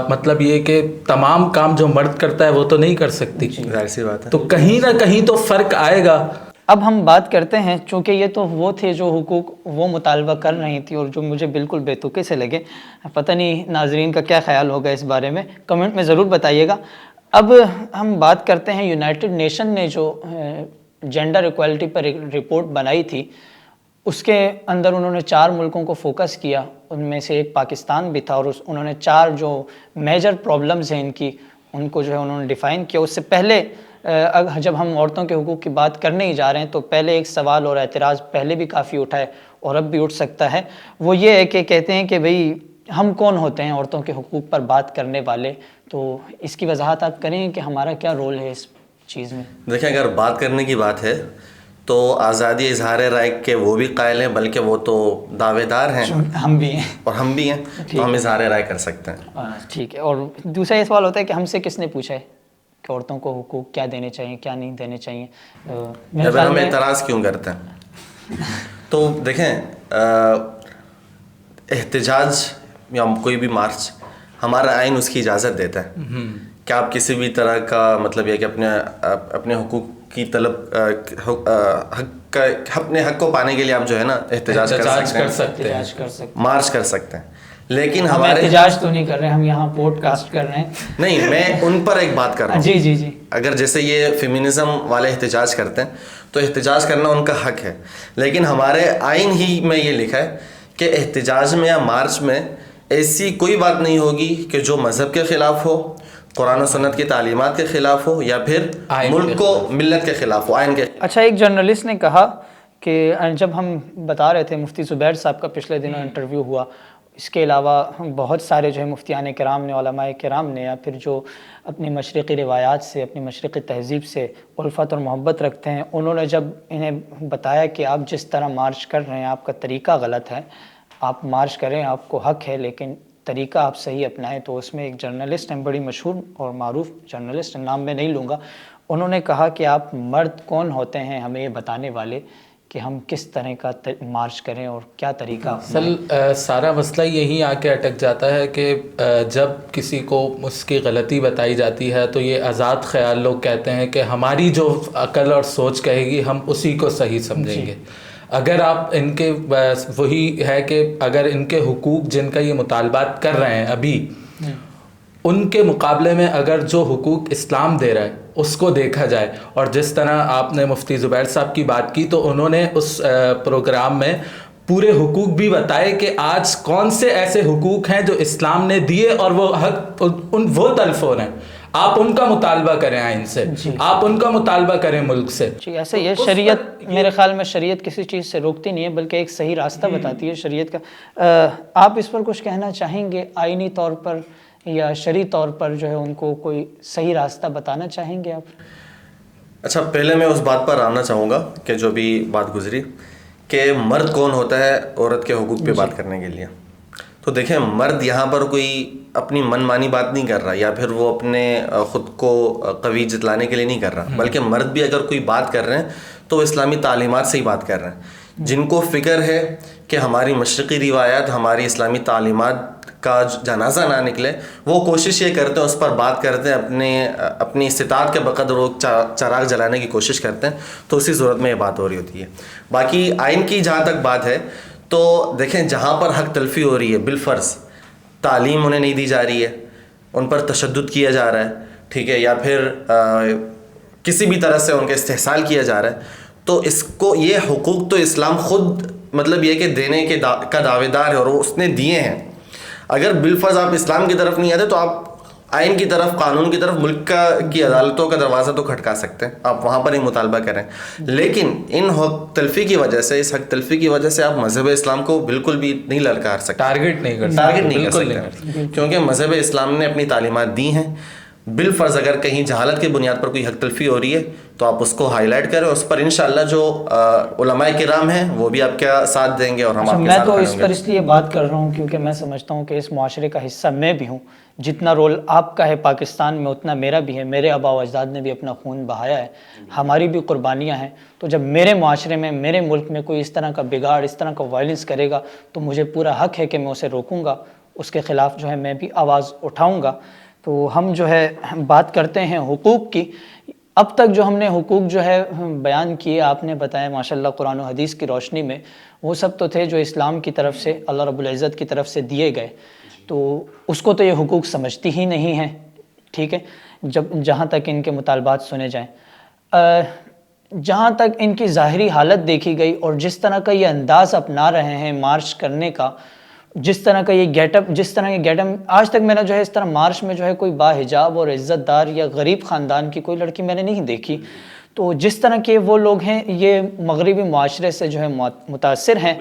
B: مطلب یہ کہ تمام کام جو مرد کرتا ہے وہ تو نہیں کر سکتی,
C: ظاہر سی بات ہے.
B: تو کہیں نہ کہیں تو فرق آئے گا.
D: اب ہم بات کرتے ہیں, چونکہ یہ تو وہ تھے جو حقوق وہ مطالبہ کر رہی تھی اور جو مجھے بالکل بے تکے سے لگے. پتہ نہیں ناظرین کا کیا خیال ہوگا اس بارے میں, کمنٹ میں ضرور بتائیے گا. اب ہم بات کرتے ہیں یونائٹڈ نیشن نے جو جینڈر ایکوالٹی پر ایک رپورٹ بنائی تھی, اس کے اندر انہوں نے 4 ملکوں کو فوکس کیا، ان میں سے ایک پاکستان بھی تھا، اور انہوں نے 4 جو میجر پرابلمز ہیں ان کی، ان کو جو ہے انہوں نے ڈیفائن کیا۔ اس سے پہلے جب ہم عورتوں کے حقوق کی بات کرنے ہی جا رہے ہیں تو پہلے ایک سوال اور اعتراض پہلے بھی کافی اٹھا ہے اور اب بھی اٹھ سکتا ہے، وہ یہ ہے کہ کہتے ہیں کہ بھئی ہم کون ہوتے ہیں عورتوں کے حقوق پر بات کرنے والے؟ تو اس کی وضاحت آپ کریں کہ ہمارا کیا رول ہے اس چیز میں؟
C: دیکھیں، اگر بات کرنے کی بات ہے تو آزادی اظہار رائے کے وہ بھی قائل ہیں، بلکہ وہ تو دعوے دار ہیں،
D: ہم بھی ہیں
C: اور ہم بھی ہیں، تو ہم اظہار رائے کر سکتے ہیں۔
D: ٹھیک ہے۔ اور دوسرا یہ سوال ہوتا ہے کہ ہم سے کس نے پوچھا ہے کہ عورتوں کو حقوق کیا دینے چاہیے، کیا نہیں دینے چاہیے؟ میرے
C: اگر
D: خیال
C: ہم
D: میں
C: اعتراض کیوں کرتے ہیں؟ تو دیکھیں، احتجاج یا کوئی بھی مارچ، ہمارا آئین اس کی اجازت دیتا ہے کہ آپ کسی بھی طرح کا مطلب یہ کہ اپنے حقوق کی طلب اپنے حق کو پانے کے لیے آپ جو ہے نا احتجاج کر سکتے ہیں،
D: احتجاج کر سکتے
C: مارچ کر سکتے ہیں، لیکن
D: ہیں۔ ہم
C: ہمارے
D: احتجاج تو نہیں کر رہے، ہم یہاں پوڈ کاسٹ کر رہے ہیں۔
C: نہیں، میں ان پر ایک بات کر رہا ہوں۔
D: جی جی جی،
C: اگر جیسے یہ فیمنزم والے احتجاج کرتے ہیں تو احتجاج کرنا ان کا حق ہے، لیکن ہمارے آئین ہی میں یہ لکھا ہے کہ احتجاج میں یا مارچ میں ایسی کوئی بات نہیں ہوگی کہ جو مذہب کے خلاف ہو، قرآن و سنت کی تعلیمات کے خلاف ہو، یا پھر ملک کو ملت کے خلاف ہو، آئین کے۔
D: اچھا، ایک جرنلسٹ نے کہا کہ جب ہم بتا رہے تھے، مفتی زبیر صاحب کا پچھلے دنوں انٹرویو ہوا، اس کے علاوہ بہت سارے جو ہے مفتیان کرام نے، علماء کرام نے، یا پھر جو اپنی مشرقی روایات سے، اپنی مشرقی تہذیب سے الفت اور محبت رکھتے ہیں، انہوں نے جب انہیں بتایا کہ آپ جس طرح مارچ کر رہے ہیں آپ کا طریقہ غلط ہے، آپ مارچ کریں، آپ کو حق ہے، لیکن طریقہ آپ صحیح اپنائیں، تو اس میں ایک جرنلسٹ ہیں، بڑی مشہور اور معروف جرنلسٹ، نام میں نہیں لوں گا، انہوں نے کہا کہ آپ مرد کون ہوتے ہیں ہمیں یہ بتانے والے کہ ہم کس طرح کا مارچ کریں اور کیا طریقہ اپنائیں؟
B: سارا مسئلہ یہی آ کے اٹک جاتا ہے کہ جب کسی کو اس کی غلطی بتائی جاتی ہے تو یہ آزاد خیال لوگ کہتے ہیں کہ ہماری جو عقل اور سوچ کہے گی ہم اسی کو صحیح سمجھیں گے۔ اگر آپ ان کے وہی ہے کہ اگر ان کے حقوق جن کا یہ مطالبات کر رہے ہیں ابھی، ان کے مقابلے میں اگر جو حقوق اسلام دے رہا ہے اس کو دیکھا جائے، اور جس طرح آپ نے مفتی زبیر صاحب کی بات کی تو انہوں نے اس پروگرام میں پورے حقوق بھی بتائے کہ آج کون سے ایسے حقوق ہیں جو اسلام نے دیے اور وہ حق وہ تلف ہو رہے ہیں۔ آپ ان کا مطالبہ کریں آئین سے، آپ ان کا مطالبہ کریں ملک سے۔
D: جی، ایسے یہ شریعت، میرے خیال میں شریعت کسی چیز سے روکتی نہیں ہے، بلکہ ایک صحیح راستہ بتاتی ہے شریعت کا۔ آپ اس پر کچھ کہنا چاہیں گے؟ آئینی طور پر یا شرعی طور پر جو ہے ان کو کوئی صحیح راستہ بتانا چاہیں گے آپ؟
C: اچھا، پہلے میں اس بات پر آنا چاہوں گا کہ جو بھی بات گزری کہ مرد کون ہوتا ہے عورت کے حقوق پہ بات کرنے کے لیے، تو دیکھیں، مرد یہاں پر کوئی اپنی من مانی بات نہیں کر رہا، یا پھر وہ اپنے خود کو قوی جتلانے کے لیے نہیں کر رہا، بلکہ مرد بھی اگر کوئی بات کر رہے ہیں تو وہ اسلامی تعلیمات سے ہی بات کر رہے ہیں۔ جن کو فکر ہے کہ ہماری مشرقی روایات، ہماری اسلامی تعلیمات کا جنازہ نہ نکلے، وہ کوشش یہ کرتے ہیں، اس پر بات کرتے ہیں، اپنی استطاعت کے بقدر وہ چراغ جلانے کی کوشش کرتے ہیں، تو اسی صورت میں یہ بات ہو رہی ہوتی ہے۔ باقی آئین کی جہاں تک بات ہے تو دیکھیں، جہاں پر حق تلفی ہو رہی ہے، بالفرض تعلیم انہیں نہیں دی جا رہی ہے، ان پر تشدد کیا جا رہا ہے، ٹھیک ہے، یا پھر کسی بھی طرح سے ان کا استحصال کیا جا رہا ہے، تو اس کو یہ حقوق تو اسلام خود مطلب یہ کہ دینے کا دعوے دار ہے، اور وہ اس نے دیے ہیں۔ اگر بالفرض آپ اسلام کی طرف نہیں آتے تو آپ آئین کی طرف، قانون کی طرف، ملک کی عدالتوں کا دروازہ تو کھٹکا سکتے ہیں، آپ وہاں پر ہی مطالبہ کریں، لیکن ان حق تلفی کی وجہ سے، اس حق تلفی کی وجہ سے آپ مذہب اسلام کو بالکل بھی نہیں للکار سکتے،
B: ٹارگٹ نہیں کر
C: سکتے، کیونکہ مذہب اسلام نے اپنی تعلیمات دی ہیں۔ بالفرض اگر کہیں جہالت کی بنیاد پر کوئی حق تلفی ہو رہی ہے تو آپ اس کو ہائی لائٹ کریں، اس پر انشاءاللہ جو علماء کرام ہیں وہ بھی آپ کا ساتھ دیں گے، اور ہم آپ کے
D: میں
C: ساتھ
D: تو
C: کھڑے
D: اس
C: ہوں
D: پر
C: گے۔
D: اس لیے بات کر رہا ہوں کیونکہ میں سمجھتا ہوں کہ اس معاشرے کا حصہ میں بھی ہوں، جتنا رول آپ کا ہے پاکستان میں اتنا میرا بھی ہے، میرے آباء و اجداد نے بھی اپنا خون بہایا ہے، ہماری بھی قربانیاں ہیں، تو جب میرے معاشرے میں، میرے ملک میں کوئی اس طرح کا بگاڑ، اس طرح کا وائلنس کرے گا تو مجھے پورا حق ہے کہ میں اسے روکوں گا، اس کے خلاف جو ہے میں بھی آواز اٹھاؤں گا۔ تو ہم جو ہے بات کرتے ہیں حقوق کی۔ اب تک جو ہم نے حقوق جو ہے بیان کیے، آپ نے بتایا ماشاءاللہ قرآن و حدیث کی روشنی میں، وہ سب تو تھے جو اسلام کی طرف سے، اللہ رب العزت کی طرف سے دیے گئے، تو اس کو تو یہ حقوق سمجھتی ہی نہیں ہیں، ٹھیک ہے، جہاں تک ان کے مطالبات سنے جائیں۔ جہاں تک ان کی ظاہری حالت دیکھی گئی اور جس طرح کا یہ انداز اپنا رہے ہیں مارچ کرنے کا، جس طرح کا یہ گیٹ اپ آج تک میں نے جو ہے اس طرح مارچ میں جو ہے کوئی باحجاب اور عزت دار یا غریب خاندان کی کوئی لڑکی میں نے نہیں دیکھی. تو جس طرح کے وہ لوگ ہیں یہ مغربی معاشرے سے جو ہے متاثر ہیں،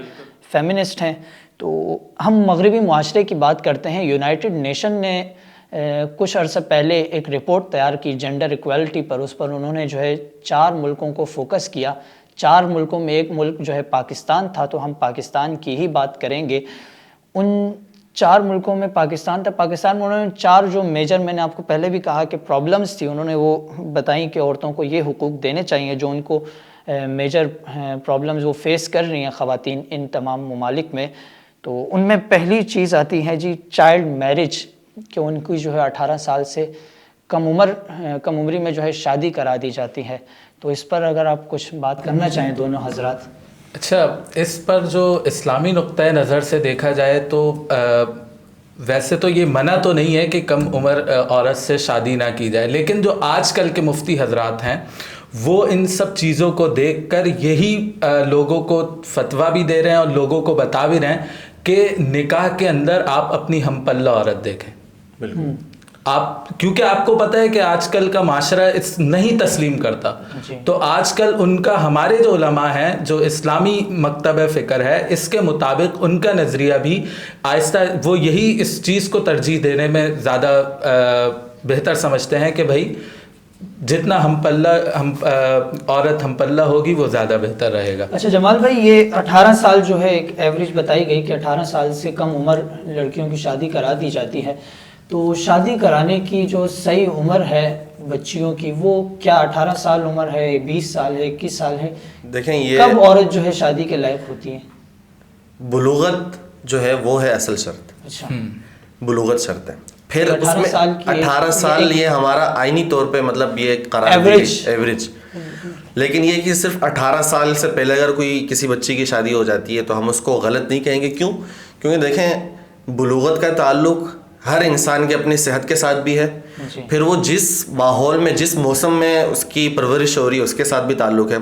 D: فیمنسٹ ہیں. تو ہم مغربی معاشرے کی بات کرتے ہیں. یونائٹڈ نیشن نے کچھ عرصہ پہلے ایک رپورٹ تیار کی جینڈر ایکویلٹی پر. اس پر انہوں نے جو ہے 4 ملکوں کو فوکس کیا. 4 ملکوں میں ایک ملک جو ہے پاکستان تھا، تو ہم پاکستان کی ہی بات کریں گے. ان 4 ملکوں میں پاکستان تھا. پاکستان میں انہوں نے 4 جو میجر، میں نے آپ کو پہلے بھی کہا کہ پرابلمز تھی، انہوں نے وہ بتائیں کہ عورتوں کو یہ حقوق دینے چاہیے جو ان کو میجر پرابلمز وہ فیس کر رہی ہیں خواتین ان تمام ممالک میں. تو ان میں پہلی چیز آتی ہے جی چائلڈ میرج، کہ ان کی جو ہے 18 سال سے کم عمری میں جو ہے شادی کرا دی جاتی ہے. تو اس پر اگر آپ کچھ بات کرنا چاہیں دونوں حضرات.
B: اچھا، اس پر جو اسلامی نقطۂ نظر سے دیکھا جائے تو ویسے تو یہ منع تو نہیں ہے کہ کم عمر عورت سے شادی نہ کی جائے، لیکن جو آج کل کے مفتی حضرات ہیں وہ ان سب چیزوں کو دیکھ کر یہی لوگوں کو فتویٰ بھی دے رہے ہیں اور لوگوں کو بتا بھی رہے ہیں کہ نکاح کے اندر آپ اپنی ہم پلہ عورت دیکھیں.
C: بالکل.
B: آپ کیونکہ آپ کو پتہ ہے کہ آج کل کا معاشرہ نہیں تسلیم کرتا، تو آج کل ان کا، ہمارے جو علماء ہیں جو اسلامی مکتب فکر ہے اس کے مطابق ان کا نظریہ بھی آہستہ وہ یہی اس چیز کو ترجیح دینے میں زیادہ بہتر سمجھتے ہیں کہ بھائی جتنا عورت ہم پلہ ہوگی وہ زیادہ بہتر رہے گا.
D: اچھا جمال بھائی، یہ 18 سال جو ہے ایک ایوریج بتائی گئی کہ 18 سال سے کم عمر لڑکیوں کی شادی کرا دی جاتی ہے. تو شادی کرانے کی جو صحیح عمر ہے بچیوں کی وہ کیا 18 سال عمر ہے، 20 سال ہے، 21 سال ہے؟
C: دیکھیں یہ
D: کب عورت جو ہے شادی کے لائق ہوتی ہے؟
C: بلوغت جو ہے وہ ہے اصل شرط.
D: اچھا،
C: بلوغت شرط ہے. پھر اس
D: 18
C: میں
D: سال کی
C: 18 سال یہ ہمارا آئینی طور پہ مطلب یہ قرار ایوریج. لیکن یہ کہ صرف 18 سال سے پہلے اگر کوئی کسی بچی کی شادی ہو جاتی ہے تو ہم اس کو غلط نہیں کہیں گے. کیوں؟ کیونکہ دیکھیں بلوغت کا تعلق ہر انسان کے اپنی صحت کے ساتھ بھی ہے. پھر وہ جس ماحول میں جس موسم میں اس کی پرورش ہو رہی ہے اس کے ساتھ بھی تعلق ہے.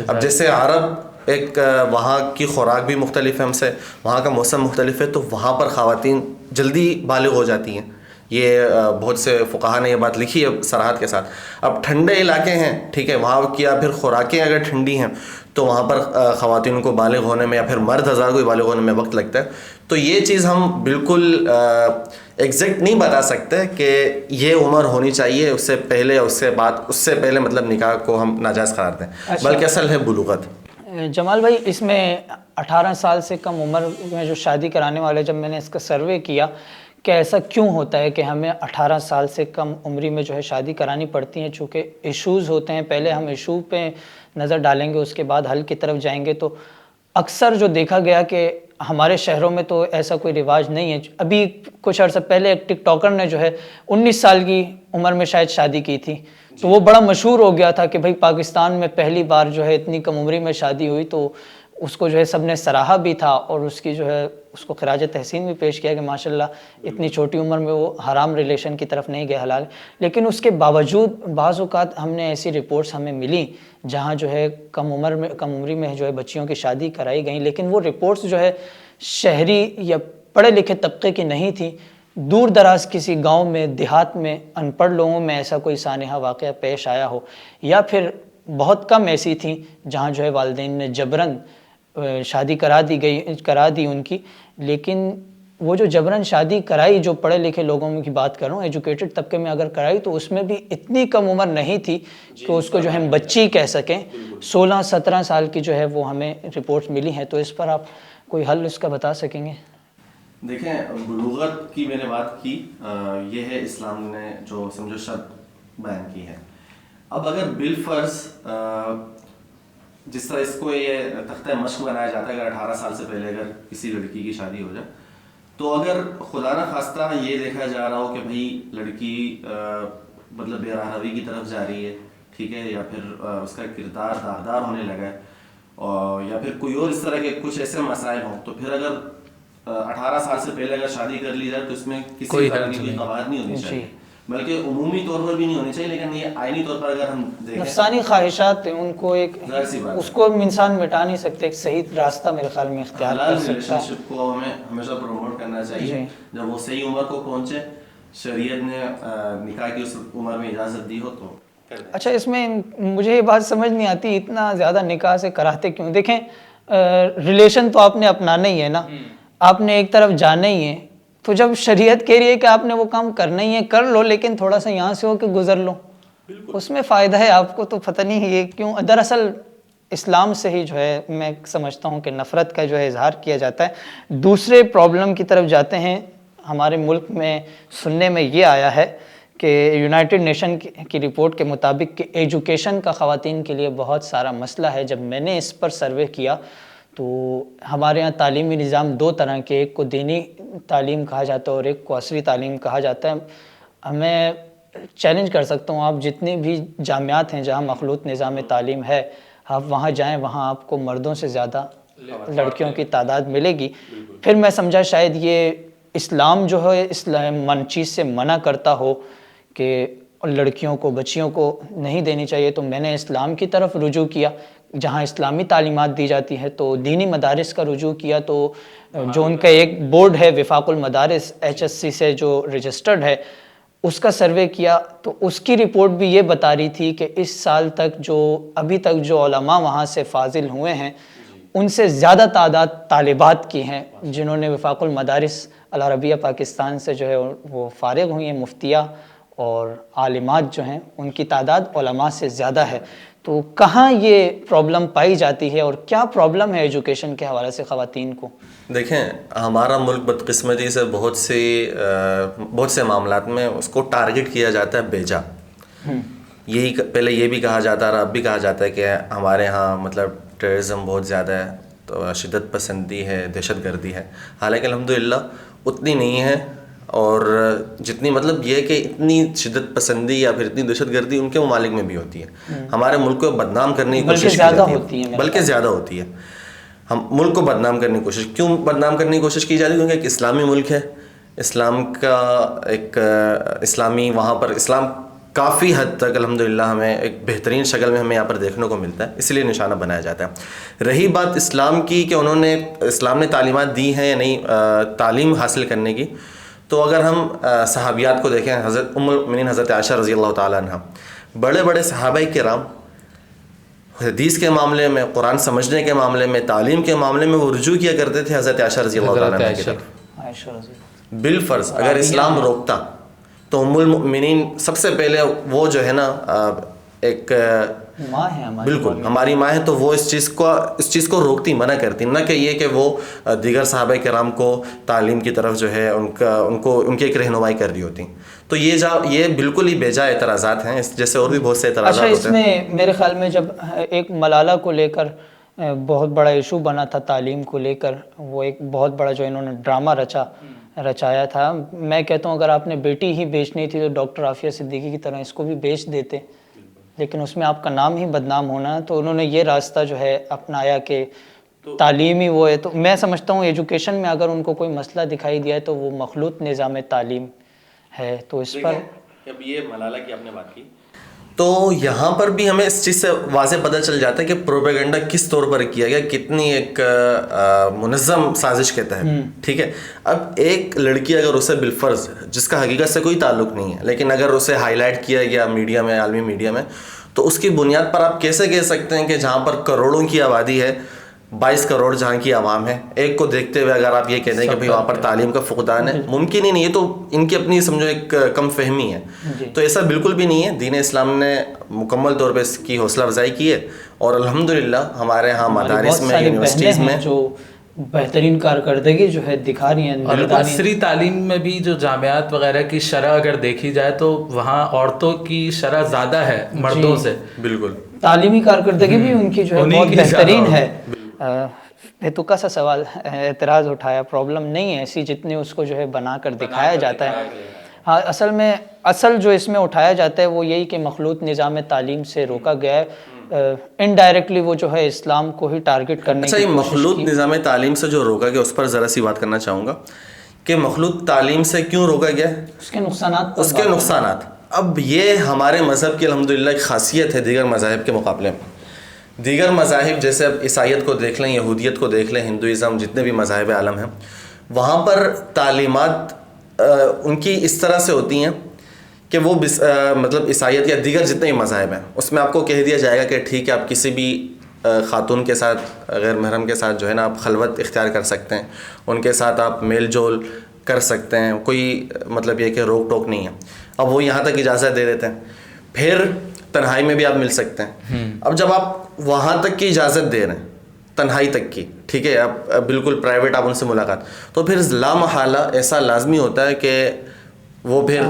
C: اب جیسے عرب ایک وہاں کی خوراک بھی مختلف ہے ہم سے، وہاں کا موسم مختلف ہے، تو وہاں پر خواتین جلدی بالغ ہو جاتی ہیں. یہ بہت سے فقہا نے یہ بات لکھی ہے صراحت کے ساتھ. اب ٹھنڈے علاقے ہیں، ٹھیک ہے، وہاں کی یا پھر خوراکیں اگر ٹھنڈی ہیں تو وہاں پر خواتین کو بالغ ہونے میں یا پھر مرد حضرات کو بالغ ہونے میں وقت لگتا ہے. تو یہ چیز ہم بالکل ایگزیکٹ نہیں بتا سکتے کہ یہ عمر ہونی چاہیے اس سے پہلے اس سے بعد، اس سے پہلے مطلب نکاح کو ہم ناجائز قرار دیں. بلکہ اصل ہے بلوغت.
D: جمال بھائی، اس میں 18 سال سے کم عمر میں جو شادی کرانے والے، جب میں نے اس کا سروے کیا کہ ایسا کیوں ہوتا ہے کہ ہمیں 18 سال سے کم عمری میں جو ہے شادی کرانی پڑتی ہیں، چونکہ ایشوز ہوتے ہیں. پہلے ہم ایشو پہ نظر ڈالیں گے، اس کے بعد حل کی طرف جائیں گے. تو اکثر جو دیکھا گیا کہ ہمارے شہروں میں تو ایسا کوئی رواج نہیں ہے. ابھی کچھ عرصہ پہلے ایک ٹک ٹاکر نے جو ہے 19 سال کی عمر میں شاید شادی کی تھی، تو وہ بڑا مشہور ہو گیا تھا کہ بھائی پاکستان میں پہلی بار جو ہے اتنی کم عمری میں شادی ہوئی. تو اس کو جو ہے سب نے سراہا بھی تھا اور اس کی جو ہے اس کو خراج تحسین بھی پیش کیا کہ ماشاءاللہ اتنی چھوٹی عمر میں وہ حرام ریلیشن کی طرف نہیں گئے، حلال. لیکن اس کے باوجود بعض اوقات ہم نے ایسی رپورٹس ہمیں ملی جہاں جو ہے کم عمری میں جو ہے بچیوں کی شادی کرائی گئیں، لیکن وہ رپورٹس جو ہے شہری یا پڑھے لکھے طبقے کی نہیں تھی. دور دراز کسی گاؤں میں، دیہات میں، ان پڑھ لوگوں میں ایسا کوئی سانحہ واقعہ پیش آیا ہو، یا پھر بہت کم ایسی تھیں جہاں جو ہے والدین نے جبراً شادی کرا دی ان کی. لیکن وہ جو جبراً شادی کرائی، جو پڑھے لکھے لوگوں کی بات کر رہا ہوں، ایجوکیٹڈ طبقے میں اگر کرائی، تو اس میں بھی اتنی کم عمر نہیں تھی کہ اس کو جو ہم بچی کہہ سکیں. 16-17 سال کی جو ہے وہ ہمیں رپورٹس ملی ہیں. تو اس پر آپ کوئی حل اس کا بتا سکیں گے؟
C: دیکھیں، بلوغت کی میں نے بات کی، یہ ہے اسلام نے جو سمجھو شرط بیان کی ہے. اب اگر بالفرض جس طرح اس کو یہ تختہ مشق بنایا جاتا ہے، اگر 18 سال سے پہلے اگر کسی لڑکی کی شادی ہو جائے، تو اگر خدا نہ خواستہ یہ دیکھا جا رہا ہو کہ بھائی لڑکی مطلب بے راہ روی کی طرف جا رہی ہے، ٹھیک ہے، یا پھر اس کا کردار داغدار ہونے لگا ہے، اور یا پھر کوئی اور اس طرح کے کچھ ایسے مسائل ہوں، تو پھر اگر 18 سال سے پہلے اگر شادی کر لی جائے تو اس میں کسی طرح کی کوئی قواعد نہیں ہونی چاہیے. بلکہ عمومی طور پر بھی نہیں ہونی چاہیے، لیکن یہ آئینی طور پر اگر ہم دیکھیں
D: نفسانی خواہشات ان کو ایک
C: ظاہر سی بات ہے،
D: اس کو انسان مٹا نہیں سکتے، ایک صحیح راستہ میرے خیال میں اختیار
C: حلال
D: کر سکتا
C: ریلیشن
D: ہے.
C: شپ کو ہمیں ہمیشہ پروموٹ کرنا چاہیے. جب وہ صحیح عمر کو پہنچے، شریعت نے نکاح کی اس عمر میں اجازت دی ہو تو.
D: اچھا، اس میں مجھے یہ بات سمجھ نہیں آتی اتنا زیادہ نکاح سے کراہتے کیوں؟ دیکھیں ریلیشن تو آپ نے اپنانا ہی ہے نا، آپ نے ایک طرف جانا ہی ہے، تو جب شریعت کہہ رہی ہے کہ آپ نے وہ کام کرنا ہی ہے کر لو، لیکن تھوڑا سا یہاں سے ہو کے گزر لو، اس میں فائدہ ہے آپ کو. تو پتہ نہیں یہ کیوں دراصل اسلام سے ہی جو ہے میں سمجھتا ہوں کہ نفرت کا جو ہے اظہار کیا جاتا ہے. دوسرے پرابلم کی طرف جاتے ہیں. ہمارے ملک میں سننے میں یہ آیا ہے کہ یونائٹڈ نیشن کی رپورٹ کے مطابق کہ ایجوکیشن کا خواتین کے لیے بہت سارا مسئلہ ہے. جب میں نے اس پر سروے کیا تو ہمارے ہاں تعلیمی نظام دو طرح کے، ایک کو دینی تعلیم کہا جاتا ہے اور ایک کو عصری تعلیم کہا جاتا ہے. میں چیلنج کر سکتا ہوں، آپ جتنے بھی جامعات ہیں جہاں مخلوط نظام تعلیم ہے، آپ وہاں جائیں، وہاں آپ کو مردوں سے زیادہ لڑکیوں کی تعداد ملے گی. پھر میں سمجھا شاید یہ اسلام جو ہے اسلام چیز سے منع کرتا ہو کہ لڑکیوں کو بچیوں کو نہیں دینی چاہیے، تو میں نے اسلام کی طرف رجوع کیا جہاں اسلامی تعلیمات دی جاتی ہے. تو دینی مدارس کا رجوع کیا تو جو ان کا ایک بورڈ ہے وفاق المدارس HSC سے جو رجسٹرڈ ہے، اس کا سروے کیا تو اس کی رپورٹ بھی یہ بتا رہی تھی کہ اس سال تک جو ابھی تک جو علماء وہاں سے فاضل ہوئے ہیں ان سے زیادہ تعداد طالبات کی ہیں جنہوں نے وفاق المدارس العربیہ پاکستان سے جو ہے وہ فارغ ہوئی ہیں. مفتیہ اور عالمات جو ہیں ان کی تعداد علماء سے زیادہ ہے. تو کہاں یہ پرابلم پائی جاتی ہے اور کیا پرابلم ہے ایجوکیشن کے حوالے سے خواتین کو؟
C: دیکھیں ہمارا ملک بدقسمتی سے بہت سے معاملات میں اس کو ٹارگٹ کیا جاتا ہے بیجا. یہی پہلے یہ بھی کہا جاتا ہے، اب بھی کہا جاتا ہے کہ ہمارے ہاں مطلب ٹیررزم بہت زیادہ ہے، تو شدت پسندی ہے، دہشت گردی ہے. حالانکہ الحمدللہ اتنی نہیں ہے، اور جتنی مطلب یہ کہ اتنی شدت پسندی یا پھر اتنی دہشت گردی ان کے ممالک میں بھی ہوتی ہے. ہمارے ملک کو بدنام کرنے کی کوشش کی جاتی ہے، بلکہ زیادہ ہوتی ہے. ہم ملک کو بدنام کرنے کی کوشش، کیوں بدنام کرنے کی کوشش کی جاتی ہے؟ کیونکہ ایک اسلامی ملک ہے، اسلام کا ایک اسلامی وہاں پر اسلام کافی حد تک الحمدللہ ہمیں ایک بہترین شکل میں ہمیں یہاں پر دیکھنے کو ملتا ہے، اس لیے نشانہ بنایا جاتا ہے. رہی بات اسلام کی کہ اسلام نے تعلیمات دی ہیں یا نہیں تعلیم حاصل کرنے کی، تو اگر ہم صحابیات کو دیکھیں، حضرت ام المؤمنین حضرت عائشہ رضی اللہ تعالیٰ عنہ، بڑے بڑے صحابہ کرام حدیث کے معاملے میں، قرآن سمجھنے کے معاملے میں، تعلیم کے معاملے میں وہ رجوع کیا کرتے تھے حضرت عائشہ رضی اللہ تعالیٰ عنہ کی طرف. بالفرض اگر اسلام روکتا تو ام المؤمنین سب سے پہلے وہ جو ہے نا ایک
D: ماں ہے ہماری،
C: بالکل ہماری ماں ہے، تو وہ اس چیز کو روکتی، منع کرتی، نہ کہ یہ کہ وہ دیگر صحابہ کرام کو تعلیم کی طرف جو ہے ان کی ایک رہنمائی کر رہی ہوتی. تو یہ بالکل ہی بیجا اعتراضات ہیں، جیسے اور بھی بہت سے اعتراضات ہوتے ہیں.
D: اچھا، اس میں میرے خیال میں جب ایک ملالہ کو لے کر بہت بڑا ایشو بنا تھا تعلیم کو لے کر، وہ ایک بہت بڑا جو انہوں نے ڈرامہ رچایا تھا. میں کہتا ہوں اگر آپ نے بیٹی ہی بیچنی تھی تو ڈاکٹر عافیہ صدیقی کی طرح اس کو بھی بیچ دیتے، لیکن اس میں آپ کا نام ہی بدنام ہونا. تو انہوں نے یہ راستہ جو ہے اپنایا کہ تعلیم ہی وہ ہے. تو میں سمجھتا ہوں ایجوکیشن میں اگر ان کو کوئی مسئلہ دکھائی دیا ہے تو وہ مخلوط نظام تعلیم ہے. تو اس پر
C: اب یہ ملالہ کی آپ نے بات کی تو یہاں پر بھی ہمیں اس چیز سے واضح پتہ چل جاتا ہے کہ پروپیگنڈا کس طور پر کیا گیا، کتنی ایک منظم سازش کے تحت. ٹھیک ہے، اب ایک لڑکی اگر اسے بالفرض، جس کا حقیقت سے کوئی تعلق نہیں ہے، لیکن اگر اسے ہائی لائٹ کیا گیا میڈیا میں، عالمی میڈیا میں، تو اس کی بنیاد پر آپ کیسے کہہ سکتے ہیں کہ جہاں پر کروڑوں کی آبادی ہے، 22 کروڑ جہاں کی عوام ہے، ایک کو دیکھتے ہوئے اگر آپ یہ کہتے ہیں کہ بھئی وہاں پر تعلیم کا فقدان ہے، ممکن ہی نہیں ہے. تو ان کی اپنی سمجھو ایک کم فہمی ہے. تو ایسا بالکل بھی نہیں ہے. دین اسلام نے مکمل طور پہ اس کی حوصلہ افزائی کی ہے، اور الحمدللہ ہمارے ہاں مدارس میں، یونیورسٹیز میں
D: جو بہترین کارکردگی جو ہے دکھا رہی ہیں.
B: اور عصری تعلیم میں بھی جو جامعات وغیرہ کی شرح اگر دیکھی جائے تو وہاں عورتوں کی شرح زیادہ ہے مردوں سے.
C: بالکل
D: تعلیمی کارکردگی بھی ان کی جو ہے بہت بہترین ہے. بےتکا سا سوال اعتراض اٹھایا، پرابلم نہیں ہے ایسی جتنی اس کو جو ہے بنا کر دکھایا جاتا ہے. ہاں، اصل جو اس میں اٹھایا جاتا ہے وہ یہی کہ مخلوط نظام تعلیم سے روکا گیا ہے. انڈائریکٹلی وہ جو ہے اسلام کو ہی ٹارگٹ کرنے کی
C: کوشش. اچھا، یہ مخلوط نظام تعلیم سے جو روکا گیا اس پر ذرا سی بات کرنا چاہوں گا کہ مخلوط تعلیم سے کیوں روکا گیا ہے؟
D: اس کے نقصانات،
C: اس کے نقصانات. اب یہ ہمارے مذہب کی الحمدللہ ایک خاصیت ہے دیگر مذاہب کے مقابلے میں. دیگر مذاہب جیسے اب عیسائیت کو دیکھ لیں، یہودیت کو دیکھ لیں، ہندوازم، جتنے بھی مذاہب عالم ہیں، وہاں پر تعلیمات ان کی اس طرح سے ہوتی ہیں کہ وہ مطلب عیسائیت یا دیگر جتنے بھی مذاہب ہیں اس میں آپ کو کہہ دیا جائے گا کہ ٹھیک ہے آپ کسی بھی خاتون کے ساتھ، غیر محرم کے ساتھ جو ہے نا آپ خلوت اختیار کر سکتے ہیں، ان کے ساتھ آپ میل جول کر سکتے ہیں، کوئی مطلب یہ کہ روک ٹوک نہیں ہے. اب وہ یہاں تک اجازت دے دیتے ہیں. پھر تنہائی میں بھی آپ مل سکتے ہیں. اب جب آپ وہاں تک کی اجازت دے رہے ہیں، تنہائی تک کی، ٹھیک ہے، اب بالکل پرائیویٹ آپ ان سے ملاقات، تو پھر لا محالہ ایسا لازمی ہوتا ہے کہ وہ پھر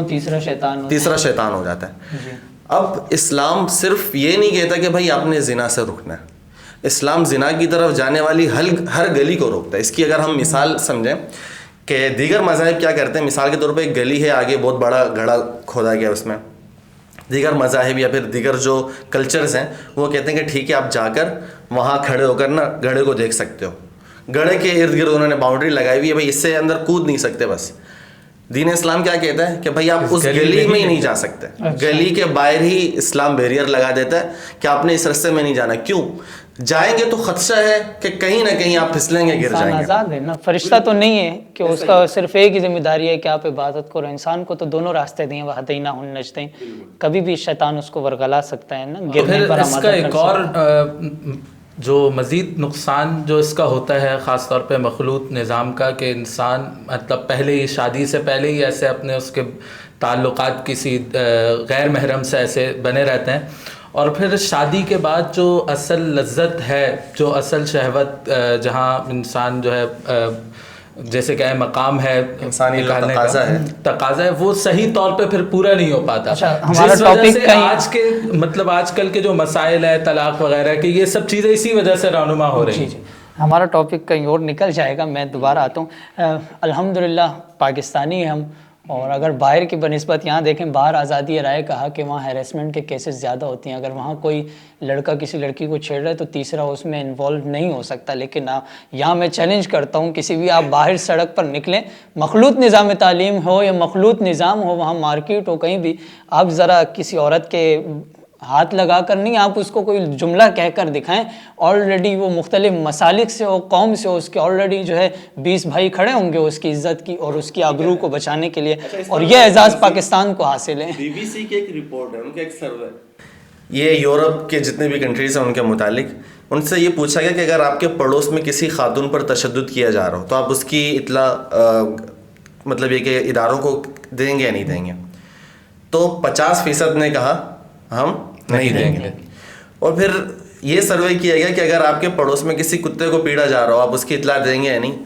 D: تیسرا
C: شیطان ہو جاتا ہے. اب اسلام صرف یہ نہیں کہتا کہ بھائی آپ نے زنا سے رکنا ہے. اسلام زنا کی طرف جانے والی ہر گلی کو روکتا ہے. اس کی اگر ہم مثال سمجھیں کہ دیگر مذاہب کیا کرتے ہیں، مثال کے طور پہ ایک گلی ہے، آگے بہت بڑا گڑھا کھودا گیا اس میں. دیگر مذاہب یا پھر دیگر جو کلچرز ہیں وہ کہتے ہیں کہ ٹھیک ہے آپ جا کر وہاں کھڑے ہو کر نا گڑھے کو دیکھ سکتے ہو. گڑھے کے ارد گرد انہوں نے باؤنڈری لگائی ہوئی ہے، بھائی اس سے اندر کود نہیں سکتے. بس دین اسلام کیا کہتا ہے کہ بھائی آپ اس گلی میں ہی نہیں جا سکتے. گلی کے باہر ہی اسلام بیریئر لگا دیتا ہے کہ آپ نے اس رستے میں نہیں جانا. کیوں؟ جائیں گے تو خدشہ ہے کہ کہیں نہ کہیں آپ پھسلیں گے، گر جائیں گے.
D: آزاد ہے نا، فرشتہ تو نہیں ہے کہ اس کا صرف ایک ہی ذمہ داری ہے کہ آپ عبادت کرو. انسان کو تو دونوں راستے دیے، وہدیناہ النجدین، کبھی بھی شیطان اس کو ورگلا سکتا ہے نا، گرنے پر
B: اس کا ایک اور جو مزید نقصان جو اس کا ہوتا ہے خاص طور پہ مخلوط نظام کا، کہ انسان مطلب پہلے ہی شادی سے پہلے ہی ایسے اپنے اس کے تعلقات کسی غیر محرم سے ایسے بنے رہتے ہیں، اور پھر شادی کے بعد جو اصل لذت ہے، جو اصل شہوت، جہاں انسان جو ہے جیسے کہ مقام ہے
C: انسانی
B: نکالنے
C: تقاضا
B: ہے، وہ صحیح طور پہ پھر پورا نہیں ہو پاتا.
D: ہمارا
B: جس وجہ سے
D: آج
B: کے مطلب آج کل کے جو مسائل ہے، طلاق وغیرہ کے، یہ سب چیزیں اسی وجہ سے رونما ہو رہی ہیں.
D: ہمارا ٹاپک کہیں اور نکل جائے گا، میں دوبارہ آتا ہوں. الحمدللہ پاکستانی ہم، اور اگر باہر کی بنسبت یہاں دیکھیں، باہر آزادی رائے کہا کہ وہاں ہیریسمنٹ کے کیسز زیادہ ہوتی ہیں. اگر وہاں کوئی لڑکا کسی لڑکی کو چھیڑ رہا ہے تو تیسرا اس میں انوالو نہیں ہو سکتا. لیکن یہاں میں چیلنج کرتا ہوں، کسی بھی آپ باہر سڑک پر نکلیں، مخلوط نظام تعلیم ہو یا مخلوط نظام ہو، وہاں مارکیٹ ہو، کہیں بھی آپ ذرا کسی عورت کے ہاتھ لگا کر نہیں، آپ اس کو کوئی جملہ کہہ کر دکھائیں. آلریڈی وہ مختلف مسالک سے ہو، قوم سے ہو، اس کے آلریڈی جو ہے 20 بھائی کھڑے ہوں گے اس کی عزت کی اور اس کی آبرو کو بچانے کے لیے، اور یہ اعزاز پاکستان کو حاصل ہے.
C: BBC کی ایک رپورٹ ہے، ان کا ایک سروے، یہ یورپ کے جتنے بھی کنٹریز ہیں ان کے متعلق، ان سے یہ پوچھا گیا کہ اگر آپ کے پڑوس میں کسی خاتون پر تشدد کیا جا رہا ہو تو آپ اس کی اطلاع مطلب یہ کہ اداروں کو دیں گے یا نہیں دیں گے. تو 50% نے کہا ہم نہیں دیں گے. اور پھر یہ سروے کیا گیا کہ اگر آپ کے پڑوس میں کسی کتے کو پیڑا جا رہا ہو آپ اس کی اطلاع دیں گے یا نہیں،